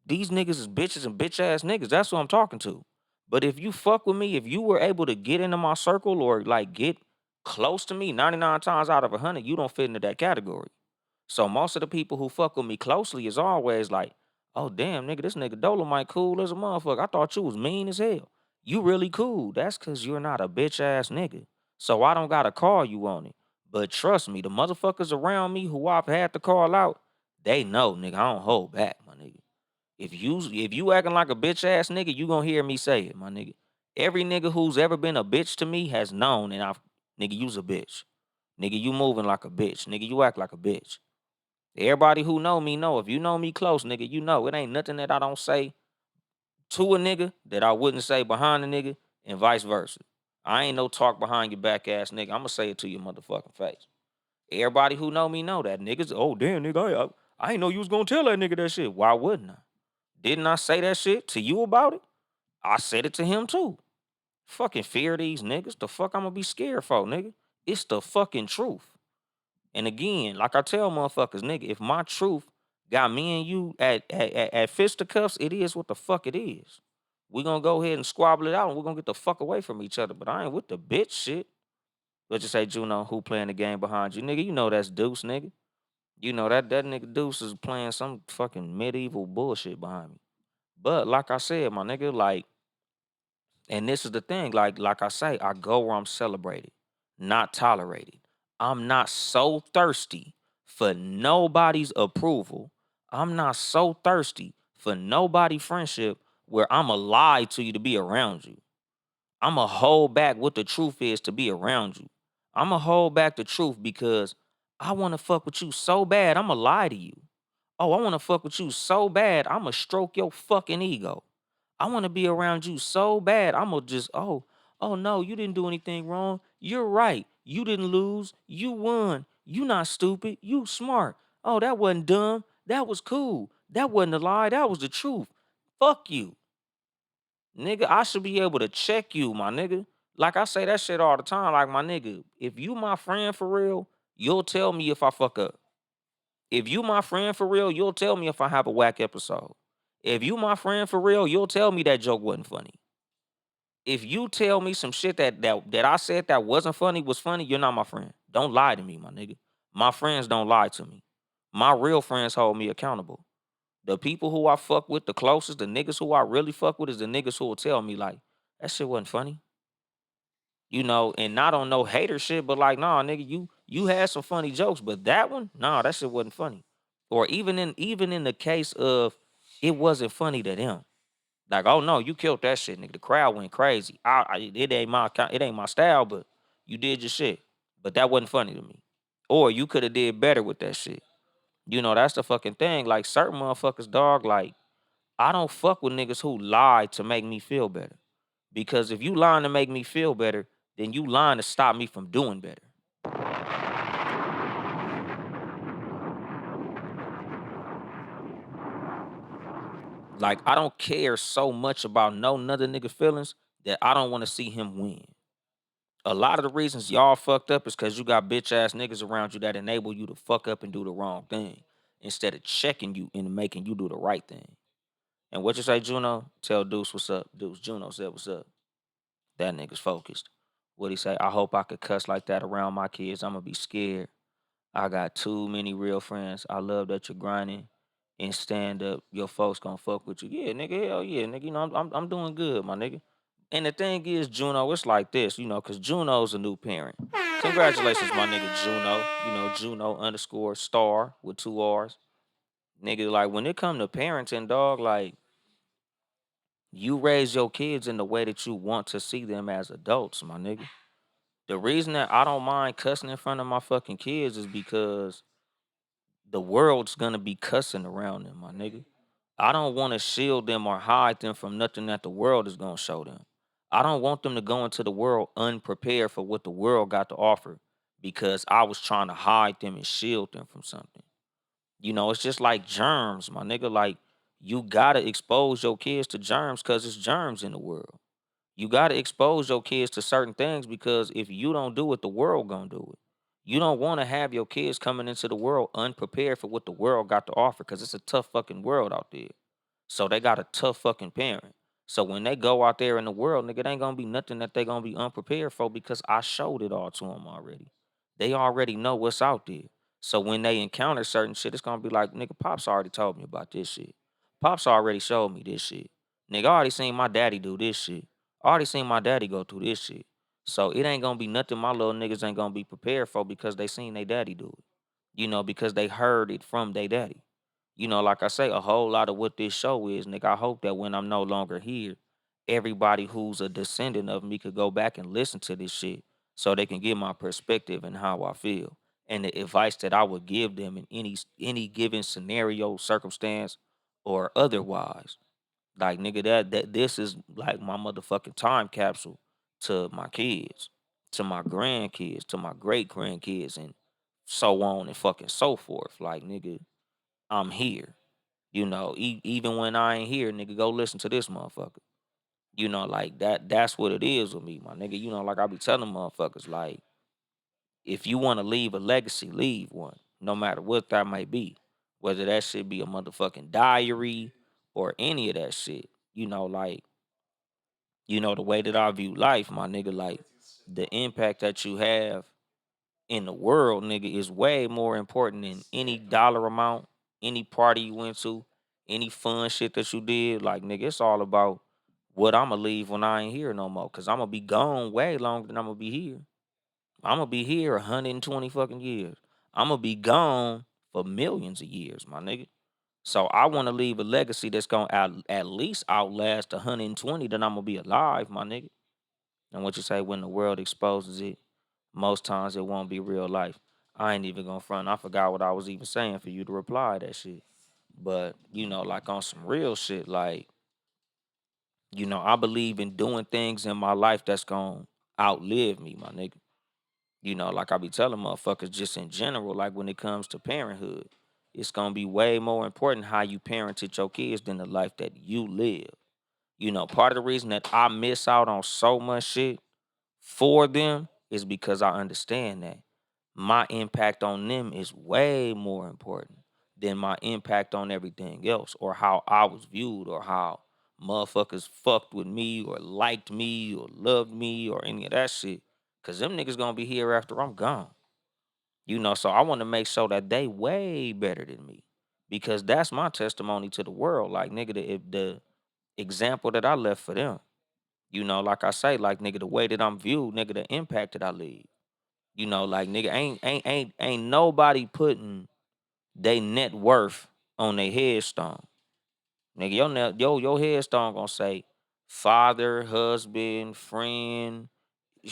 these niggas is bitches and bitch ass niggas. That's who I'm talking to. But if you fuck with me, if you were able to get into my circle or like get close to me 99 times out of 100, you don't fit into that category. So most of the people who fuck with me closely is always like, oh damn, nigga, this nigga Dolomite cool as a motherfucker. I thought you was mean as hell. You really cool. That's cause you're not a bitch ass nigga. So I don't gotta call you on it. But trust me, the motherfuckers around me who I've had to call out, they know, nigga, I don't hold back, my nigga. If you acting like a bitch ass nigga, you gonna hear me say it, my nigga. Every nigga who's ever been a bitch to me has known, and I've nigga, you's a bitch. Nigga, you moving like a bitch. Nigga, you act like a bitch. Everybody who know me know. If you know me close, nigga, you know it ain't nothing that I don't say to a nigga that I wouldn't say behind a nigga, and vice versa. I ain't no talk behind your back ass nigga. I'ma say it to your motherfucking face. Everybody who know me know that niggas. Oh damn, nigga, I ain't know you was gonna tell that nigga that shit. Why wouldn't I? Didn't I say that shit to you about it? I said it to him too. Fucking fear these niggas. The fuck I'm gonna be scared for, nigga? It's the fucking truth. And again, like I tell motherfuckers, nigga, if my truth got me and you at fisticuffs, it is what the fuck it is. We gonna go ahead and squabble it out and we're gonna get the fuck away from each other. But I ain't with the bitch shit. Let's just say Juno, who playing the game behind you. Nigga, you know that's Deuce, nigga. You know that nigga Deuce is playing some fucking medieval bullshit behind me. But like I said, my nigga, like, and this is the thing, like I say, I go where I'm celebrated, not tolerated. I'm not so thirsty for nobody's approval. I'm not so thirsty for nobody friendship where I'ma lie to you to be around you. I'ma hold back what the truth is to be around you. I'ma hold back the truth because I wanna fuck with you so bad, I'ma lie to you. Oh, I wanna fuck with you so bad, I'ma stroke your fucking ego. I wanna be around you so bad, I'ma just, oh no, you didn't do anything wrong. You're right. You didn't lose. You won. You not stupid. You smart. Oh, that wasn't dumb. That was cool. That wasn't a lie. That was the truth. Fuck you. Nigga, I should be able to check you, my nigga. Like I say that shit all the time. Like, my nigga, if you my friend for real, you'll tell me if I fuck up. If you my friend for real, you'll tell me if I have a whack episode. If you my friend for real, you'll tell me that joke wasn't funny. If you tell me some shit that I said that wasn't funny was funny, you're not my friend. Don't lie to me, my nigga. My friends don't lie to me. My real friends hold me accountable. The people who I fuck with the closest, the niggas who I really fuck with is the niggas who will tell me like, that shit wasn't funny. You know, and not on no hater shit, but like, nah, nigga, you had some funny jokes, but that one, nah, that shit wasn't funny. Or even in the case of it wasn't funny to them. Like, oh no, you killed that shit, nigga. The crowd went crazy. It ain't it ain't my style, but you did your shit. But that wasn't funny to me. Or you could have did better with that shit. You know, that's the fucking thing. Like certain motherfuckers, dog, like I don't fuck with niggas who lie to make me feel better. Because if you lying to make me feel better, then you lying to stop me from doing better. Like I don't care so much about no another nigga feelings that I don't want to see him win. A lot of the reasons y'all fucked up is because you got bitch ass niggas around you that enable you to fuck up and do the wrong thing instead of checking you and making you do the right thing. And what you say, Juno? Tell Deuce what's up. Deuce, Juno said what's up. That nigga's focused. What he say? I hope I could cuss like that around my kids. I'm gonna be scared. I got too many real friends. I love that you're grinding and stand up. Your folks gonna fuck with you. Yeah, nigga, hell yeah, nigga. You know, I'm doing good, my nigga. And the thing is, Juno, it's like this, you know, because Juno's a new parent. Congratulations, my nigga Juno. You know, Juno underscore star with two R's. Nigga, like when it come to parenting, dog, like you raise your kids in the way that you want to see them as adults, my nigga. The reason that I don't mind cussing in front of my fucking kids is because the world's gonna be cussing around them, my nigga. I don't want to shield them or hide them from nothing that the world is gonna show them. I don't want them to go into the world unprepared for what the world got to offer because I was trying to hide them and shield them from something. You know, it's just like germs, my nigga. Like you gotta expose your kids to germs because it's germs in the world. You got to expose your kids to certain things because if you don't do it, the world gonna do it. You don't want to have your kids coming into the world unprepared for what the world got to offer because it's a tough fucking world out there. So they got a tough fucking parent. So when they go out there in the world, nigga, it ain't gonna be nothing that they gonna be unprepared for because I showed it all to them already. They already know what's out there. So when they encounter certain shit, it's gonna be like, nigga, Pops already told me about this shit. Pops already showed me this shit. Nigga, I already seen my daddy do this shit. I already seen my daddy go through this shit. So it ain't gonna be nothing my little niggas ain't gonna be prepared for because they seen their daddy do it. You know, because they heard it from their daddy. You know, like I say, a whole lot of what this show is, nigga. I hope that when I'm no longer here, everybody who's a descendant of me could go back and listen to this shit so they can get my perspective and how I feel and the advice that I would give them in any given scenario, circumstance, or otherwise. Like nigga, that this is like my motherfucking time capsule to my kids, to my grandkids, to my great grandkids, and so on and fucking so forth. Like nigga, I'm here. You know, even when I ain't here, nigga, go listen to this motherfucker. You know, like that. That's what it is with me, my nigga. You know, like I be telling motherfuckers, like if you want to leave a legacy, leave one, no matter what that might be. Whether that shit be a motherfucking diary or any of that shit. You know, like the way that I view life, my nigga, like the impact that you have in the world, nigga, is way more important than any dollar amount, any party you went to, any fun shit that you did. Like, nigga, it's all about what I'ma leave when I ain't here no more. Cause I'ma be gone way longer than I'ma be here. I'ma be here 120 fucking years. I'ma be gone for millions of years, my nigga. So I want to leave a legacy that's gonna at least outlast 120 that I'm gonna be alive, my nigga. And what you say when the world exposes it, most times it won't be real life. I ain't even gonna front. I forgot what I was even saying for you to reply that shit. But like on some real shit, like I believe in doing things in my life that's gonna outlive me, my nigga. Like I be telling motherfuckers just in general, like when it comes to parenthood, it's gonna be way more important how you parented your kids than the life that you live. Part of the reason that I miss out on so much shit for them is because I understand that my impact on them is way more important than my impact on everything else or how I was viewed or how motherfuckers fucked with me or liked me or loved me or any of that shit. Cause them niggas gonna be here after I'm gone. So I want to make sure that they way better than me. Because that's my testimony to the world. Like nigga, the example that I left for them. Like I say, like nigga, the way that I'm viewed, nigga, the impact that I leave. Like nigga, ain't nobody putting they net worth on their headstone. Nigga, your headstone gonna say father, husband, friend,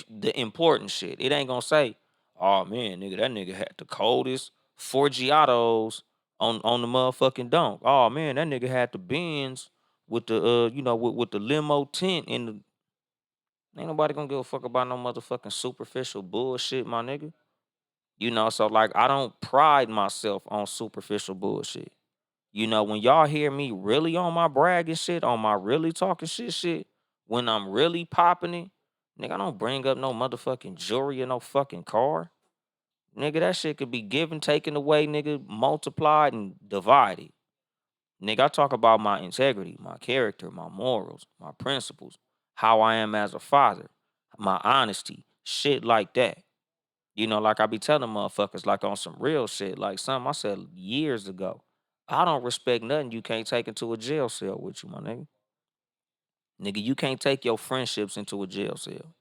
the important shit. It ain't gonna say, oh man, nigga, that nigga had the coldest Forgiatos on the motherfucking dunk. Oh man, that nigga had the Benz with the with the limo tent and the ain't nobody gonna give a fuck about no motherfucking superficial bullshit, my nigga. So like I don't pride myself on superficial bullshit. When y'all hear me really on my bragging shit, on my really talking shit, when I'm really popping it, nigga, I don't bring up no motherfucking jewelry or no fucking car. Nigga, that shit could be given, taken away, nigga, multiplied and divided. Nigga, I talk about my integrity, my character, my morals, my principles, how I am as a father, my honesty, shit like that. Like I be telling motherfuckers, like on some real shit, like something I said years ago. I don't respect nothing you can't take into a jail cell with you, my nigga. Nigga, you can't take your friendships into a jail cell.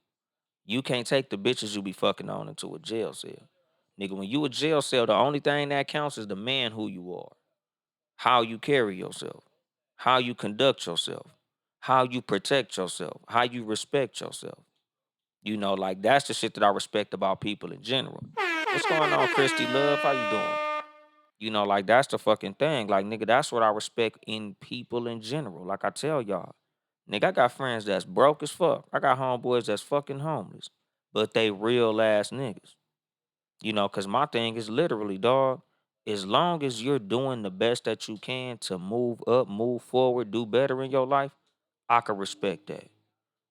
You can't take the bitches you be fucking on into a jail cell. Nigga, when you a jail cell, the only thing that counts is the man who you are, how you carry yourself, how you conduct yourself, how you protect yourself, how you respect yourself. Like that's the shit that I respect about people in general. What's going on, Christy Love? How you doing? Like that's the fucking thing. Like, nigga, that's what I respect in people in general. Like I tell y'all, nigga, I got friends that's broke as fuck. I got homeboys that's fucking homeless, but they real ass niggas. Cause my thing is literally, dog, as long as you're doing the best that you can to move up, move forward, do better in your life, I can respect that.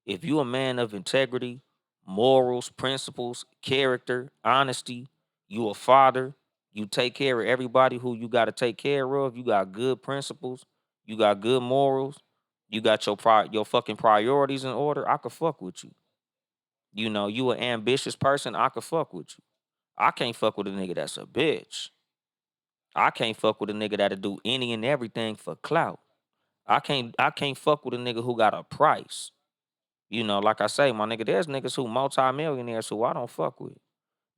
If you a man of integrity, morals, principles, character, honesty, you a father, you take care of everybody who you got to take care of, you got good principles, you got good morals, you got your fucking priorities in order, I could fuck with you. You an ambitious person, I could fuck with you. I can't fuck with a nigga that's a bitch. I can't fuck with a nigga that'll do any and everything for clout. I can't fuck with a nigga who got a price. Like I say, my nigga, there's niggas who multimillionaires who I don't fuck with.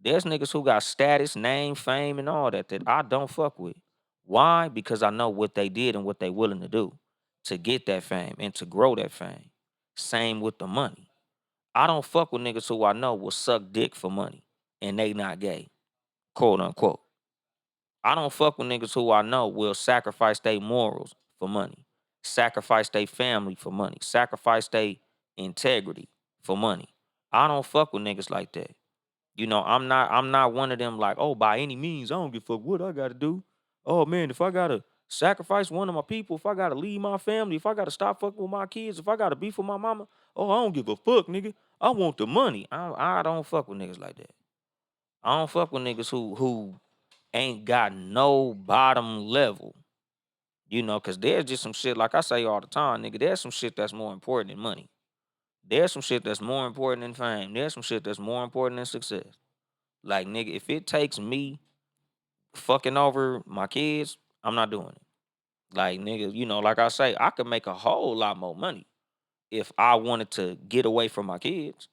There's niggas who got status, name, fame, and all that I don't fuck with. Why? Because I know what they did and what they willing to do to get that fame and to grow that fame. Same with the money. I don't fuck with niggas who I know will suck dick for money and they not gay, quote unquote. I don't fuck with niggas who I know will sacrifice their morals for money, sacrifice their family for money, sacrifice their integrity for money. I don't fuck with niggas like that. I'm not one of them like, oh, by any means, I don't give a fuck what I gotta do. Oh man, if I gotta sacrifice one of my people, if I gotta leave my family, if I gotta stop fucking with my kids, if I gotta beef with my mama, oh, I don't give a fuck, nigga. I want the money. I don't fuck with niggas like that. I don't fuck with niggas who ain't got no bottom level. Cause there's just some shit, like I say all the time, nigga, there's some shit that's more important than money. There's some shit that's more important than fame. There's some shit that's more important than success. Like, nigga, if it takes me fucking over my kids, I'm not doing it. Like, nigga, like I say, I could make a whole lot more money if I wanted to get away from my kids.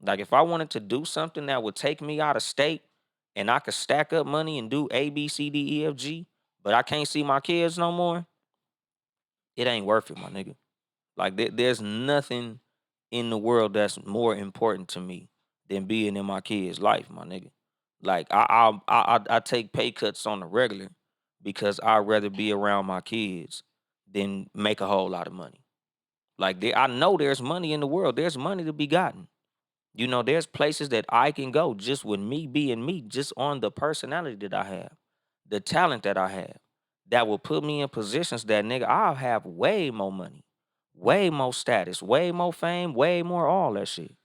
Like, if I wanted to do something that would take me out of state and I could stack up money and do A, B, C, D, E, F, G, but I can't see my kids no more, it ain't worth it, my nigga. Like, there's nothing in the world that's more important to me than being in my kid's life, my nigga. Like, I take pay cuts on the regular because I'd rather be around my kids than make a whole lot of money. Like, I know there's money in the world. There's money to be gotten. There's places that I can go just with me being me, just on the personality that I have, the talent that I have, that will put me in positions that, nigga, I'll have way more money, way more status, way more fame, way more all that shit.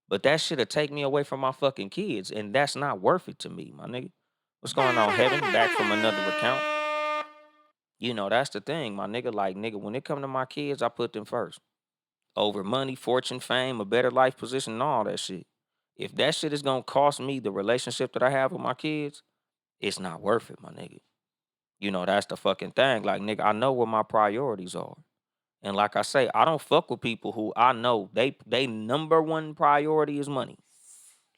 But that shit'll take me away from my fucking kids, and that's not worth it to me, my nigga. What's going on, Heaven? Back from another account. That's the thing, my nigga. Like, nigga, when it come to my kids, I put them first over money, fortune, fame, a better life position, and all that shit. If that shit is gonna cost me the relationship that I have with my kids, it's not worth it, my nigga. That's the fucking thing. Like, nigga, I know what my priorities are. And like I say, I don't fuck with people who I know they number one priority is money.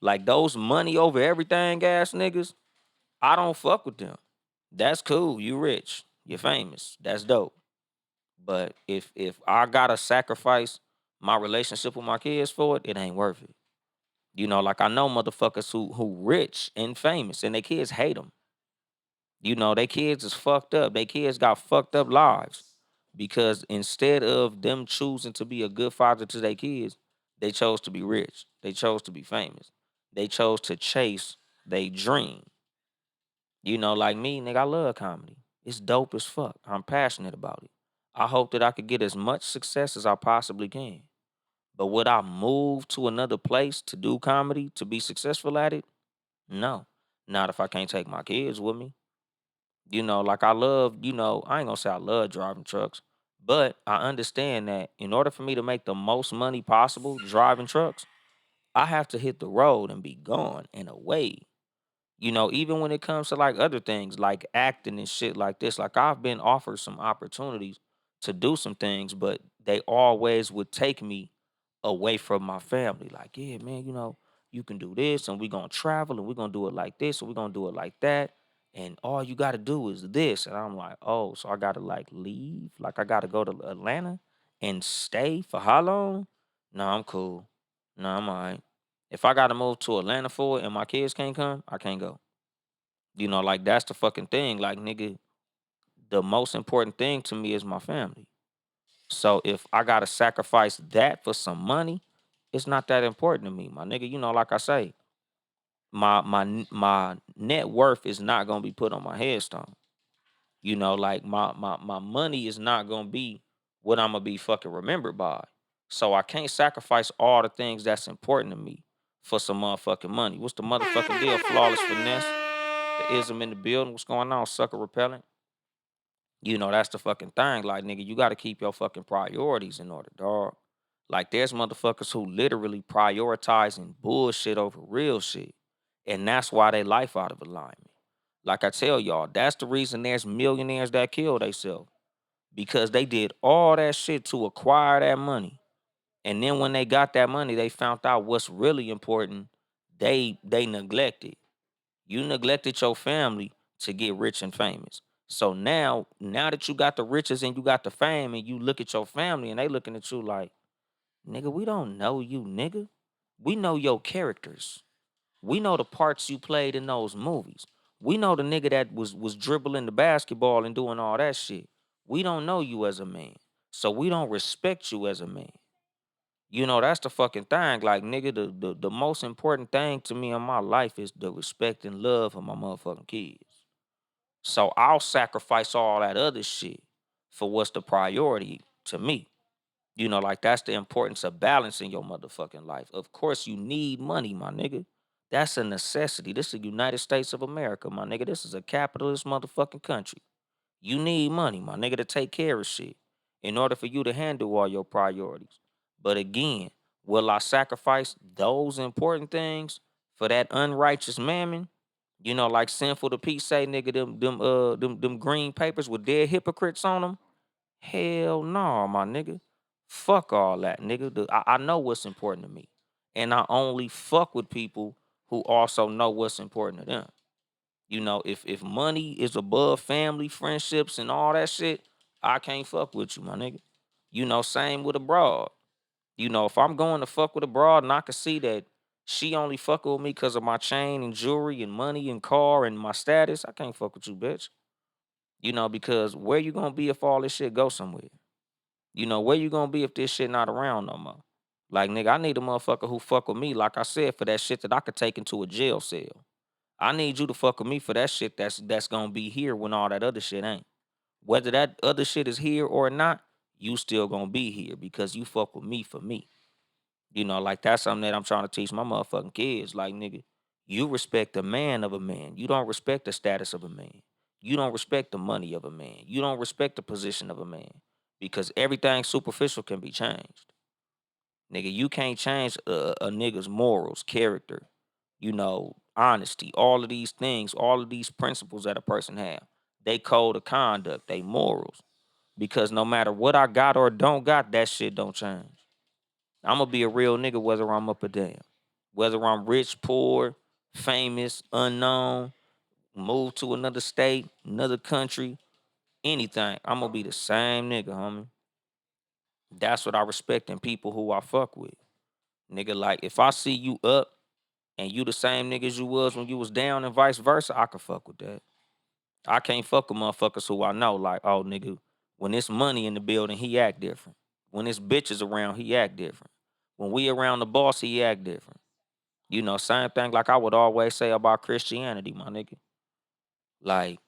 Like those money over everything ass niggas, I don't fuck with them. That's cool. You rich. You're famous. That's dope. But if I gotta sacrifice my relationship with my kids for it, it ain't worth it. Like I know motherfuckers who rich and famous, and their kids hate them. They kids is fucked up. They kids got fucked up lives because instead of them choosing to be a good father to their kids, they chose to be rich. They chose to be famous. They chose to chase their dream. Like me, nigga, I love comedy. It's dope as fuck. I'm passionate about it. I hope that I could get as much success as I possibly can. But would I move to another place to do comedy to be successful at it? No. Not if I can't take my kids with me. Like I love, I ain't gonna say I love driving trucks, but I understand that in order for me to make the most money possible driving trucks, I have to hit the road and be gone and away. Even when it comes to like other things like acting and shit like this, like I've been offered some opportunities to do some things, but they always would take me away from my family. Like, yeah, man, you can do this and we're gonna travel and we're gonna do it like this and we're gonna do it like that. And all you gotta do is this. And I'm like, oh, so I gotta like leave? Like I gotta go to Atlanta and stay for how long? No, I'm cool. No, I'm all right. If I gotta move to Atlanta for it and my kids can't come, I can't go. Like that's the fucking thing. Like, nigga, the most important thing to me is my family. So if I gotta sacrifice that for some money, it's not that important to me, my nigga. Like I say, my net worth is not gonna be put on my headstone. Like my money is not gonna be what I'm gonna be fucking remembered by. So I can't sacrifice all the things that's important to me for some motherfucking money. What's the motherfucking deal? Flawless finesse. The ism in the building. What's going on? Sucker repellent. That's the fucking thing. Like, nigga, you got to keep your fucking priorities in order, dog. Like, there's motherfuckers who literally prioritizing bullshit over real shit. And that's why they life out of alignment. Like I tell y'all, that's the reason there's millionaires that kill themselves. Because they did all that shit to acquire that money. And then when they got that money, they found out what's really important. They neglected. You neglected your family to get rich and famous. So now that you got the riches and you got the fame, and you look at your family and they looking at you like, nigga, we don't know you, nigga. We know your characters. We know the parts you played in those movies. We know the nigga that was dribbling the basketball and doing all that shit. We don't know you as a man. So we don't respect you as a man. That's the fucking thing. Like, nigga, the most important thing to me in my life is the respect and love of my motherfucking kids. So I'll sacrifice all that other shit for what's the priority to me. Like that's the importance of balance in your motherfucking life. Of course, you need money, my nigga. That's a necessity. This is the United States of America, my nigga. This is a capitalist motherfucking country. You need money, my nigga, to take care of shit in order for you to handle all your priorities. But again, will I sacrifice those important things for that unrighteous mammon? Like Sinful to Pete say, nigga, them green papers with dead hypocrites on them. Hell no, my nigga. Fuck all that, nigga. I know what's important to me. And I only fuck with people who also know what's important to them. If money is above family, friendships, and all that shit, I can't fuck with you, my nigga. Same with a broad. If I'm going to fuck with a broad and I can see that she only fucking with me because of my chain and jewelry and money and car and my status, I can't fuck with you, bitch. Because where you gonna be if all this shit go somewhere? Where you gonna be if this shit not around no more? Like, nigga, I need a motherfucker who fuck with me, like I said, for that shit that I could take into a jail cell. I need you to fuck with me for that shit that's gonna be here when all that other shit ain't. Whether that other shit is here or not, you still gonna be here because you fuck with me for me. Like that's something that I'm trying to teach my motherfucking kids. Like, nigga, you respect the man of a man. You don't respect the status of a man. You don't respect the money of a man. You don't respect the position of a man. Because everything superficial can be changed. Nigga, you can't change a nigga's morals, character, honesty, all of these things, all of these principles that a person have. They code of conduct, they morals. Because no matter what I got or don't got, that shit don't change. I'm gonna be a real nigga whether I'm up or down. Whether I'm rich, poor, famous, unknown, move to another state, another country. anything, I'm gonna be the same nigga, homie. That's what I respect in people who I fuck with. Nigga, like if I see you up and you the same niggas you was when you was down and vice versa, I can fuck with that. I can't fuck with motherfuckers who I know, like, oh nigga, when it's money in the building, he act different. When it's bitches around, he act different. When we around the boss, he act different. You know, same thing like I would always say about Christianity, my nigga. Like,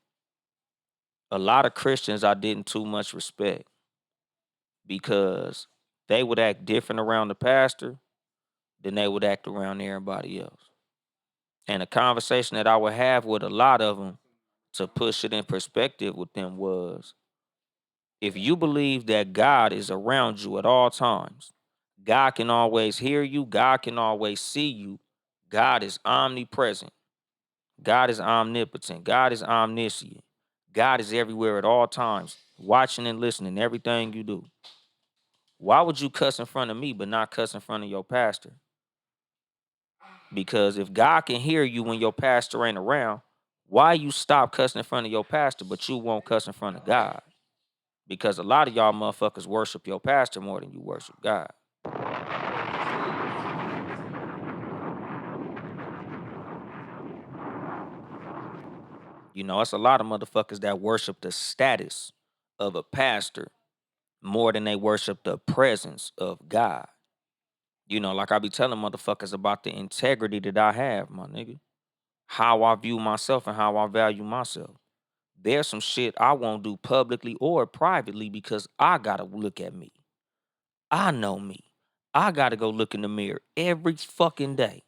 a lot of Christians I didn't too much respect because they would act different around the pastor than they would act around everybody else. And a conversation that I would have with a lot of them to push it in perspective with them was, if you believe that God is around you at all times, God can always hear you, God can always see you, God is omnipresent, God is omnipotent, God is omniscient, God is everywhere at all times, watching and listening everything you do. Why would you cuss in front of me but not cuss in front of your pastor? Because if God can hear you when your pastor ain't around, why you stop cussing in front of your pastor but you won't cuss in front of God? Because a lot of y'all motherfuckers worship your pastor more than you worship God. You know, it's a lot of motherfuckers that worship the status of a pastor more than they worship the presence of God. You know, like I be telling motherfuckers about the integrity that I have, my nigga. How I view myself and how I value myself. There's some shit I won't do publicly or privately because I gotta look at me. I know me. I gotta go look in the mirror every fucking day.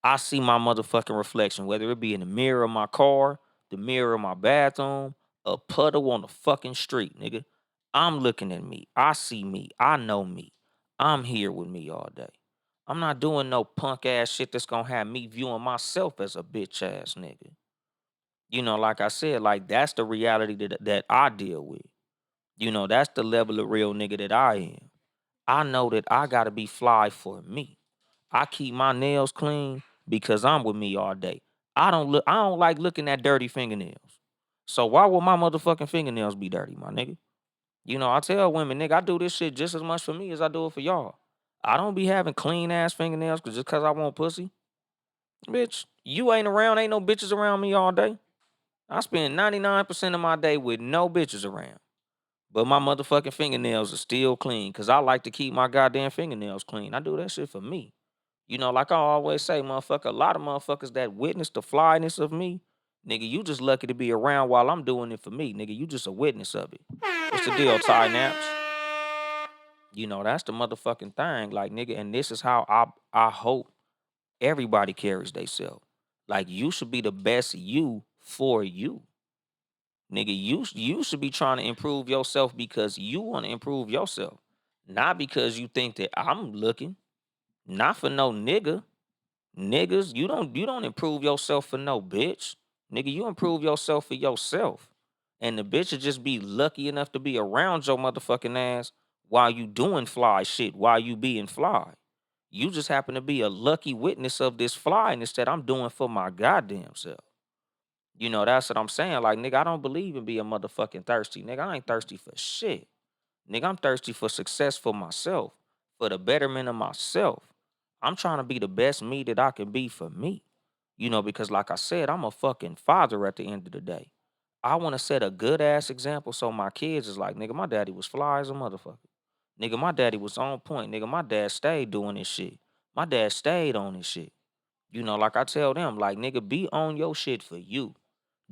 I see my motherfucking reflection, whether it be in the mirror of my car, the mirror of my bathroom, a puddle on the fucking street, nigga. I'm looking at me. I see me. I know me. I'm here with me all day. I'm not doing no punk ass shit that's gonna have me viewing myself as a bitch ass nigga. You know, like I said, like that's the reality that I deal with. You know, that's the level of real nigga that I am. I know that I gotta be fly for me. I keep my nails clean because I'm with me all day. I don't like looking at dirty fingernails. So why would my motherfucking fingernails be dirty, my nigga? You know, I tell women, nigga, I do this shit just as much for me as I do it for y'all. I don't be having clean ass fingernails just cause I want pussy. Bitch, you ain't around, ain't no bitches around me all day. I spend 99% of my day with no bitches around. But my motherfucking fingernails are still clean because I like to keep my goddamn fingernails clean. I do that shit for me. You know, like I always say, motherfucker, a lot of motherfuckers that witness the flyness of me, nigga, you just lucky to be around while I'm doing it for me. Nigga, you just a witness of it. What's the deal, Ty Naps? You know, that's the motherfucking thing. Like, nigga, and this is how I hope everybody carries themselves. Like, you should be the best you for you. Nigga, you should be trying to improve yourself because you want to improve yourself. Not because you think that I'm looking. Not for no nigga. Niggas, you don't improve yourself for no bitch. Nigga, you improve yourself for yourself. And the bitch will just be lucky enough to be around your motherfucking ass while you doing fly shit, while you being fly. You just happen to be a lucky witness of this flyness that I'm doing for my goddamn self. You know, that's what I'm saying. Like, nigga, I don't believe in being motherfucking thirsty. Nigga, I ain't thirsty for shit. Nigga, I'm thirsty for success for myself, for the betterment of myself. I'm trying to be the best me that I can be for me. You know, because like I said, I'm a fucking father at the end of the day. I want to set a good ass example so my kids is like, nigga, my daddy was fly as a motherfucker. Nigga, my daddy was on point. Nigga, my dad stayed doing this shit. My dad stayed on this shit. You know, like I tell them, like, nigga, be on your shit for you.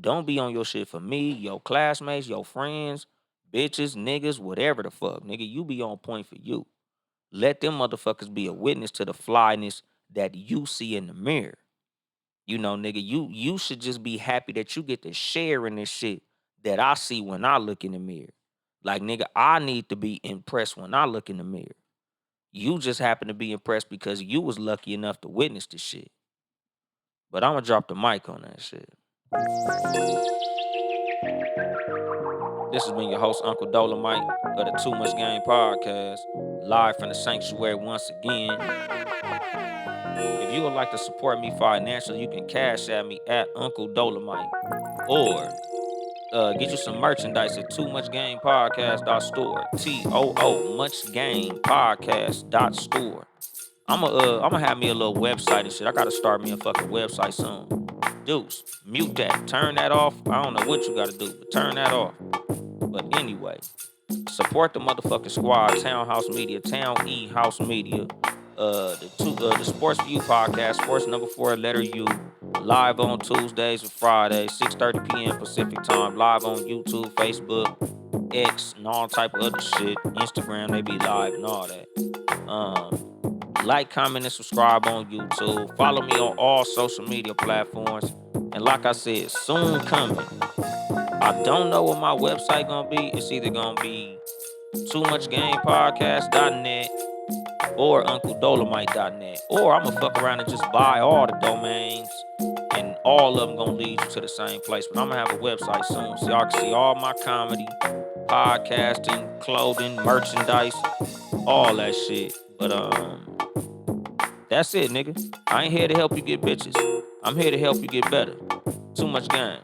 Don't be on your shit for me, your classmates, your friends, bitches, niggas, whatever the fuck. Nigga, you be on point for you. Let them motherfuckers be a witness to the flyness that you see in the mirror. You know, nigga, you should just be happy that you get to share in this shit that I see when I look in the mirror. Like, nigga, I need to be impressed when I look in the mirror. You just happen to be impressed because you was lucky enough to witness the shit. But I'm gonna drop the mic on that shit. This has been your host, Uncle Dolemite of the Too Much Game Podcast, live from the sanctuary once again. If you would like to support me financially, you can cash at me at Uncle Dolemite. Or Get you some merchandise at Too Much Game Podcast.store. TOO Much Game Podcast.store. I'ma have me a little website and shit. I gotta start me a fucking website soon. Deuce, mute that. Turn that off. I don't know what you gotta do, but turn that off. But anyway, support the motherfucking squad. Townhouse Media, Town E House Media. The Sports View podcast, Sports number 4, letter U. Live on Tuesdays and Fridays, 6:30 p.m. Pacific time. Live on YouTube, Facebook, X, and all type of other shit. Instagram, they be live and all that. Like, comment, and subscribe on YouTube. Follow me on all social media platforms. And like I said, soon coming. I don't know what my website gonna be. It's either gonna be toomuchgamepodcast.net or UncleDolemite.net. Or I'm gonna fuck around and just buy all the domains, and all of them gonna lead you to the same place. But I'm gonna have a website soon, so y'all can see all my comedy, podcasting, clothing, merchandise, all that shit. But that's it, nigga. I ain't here to help you get bitches. I'm here to help you get better. Too much game.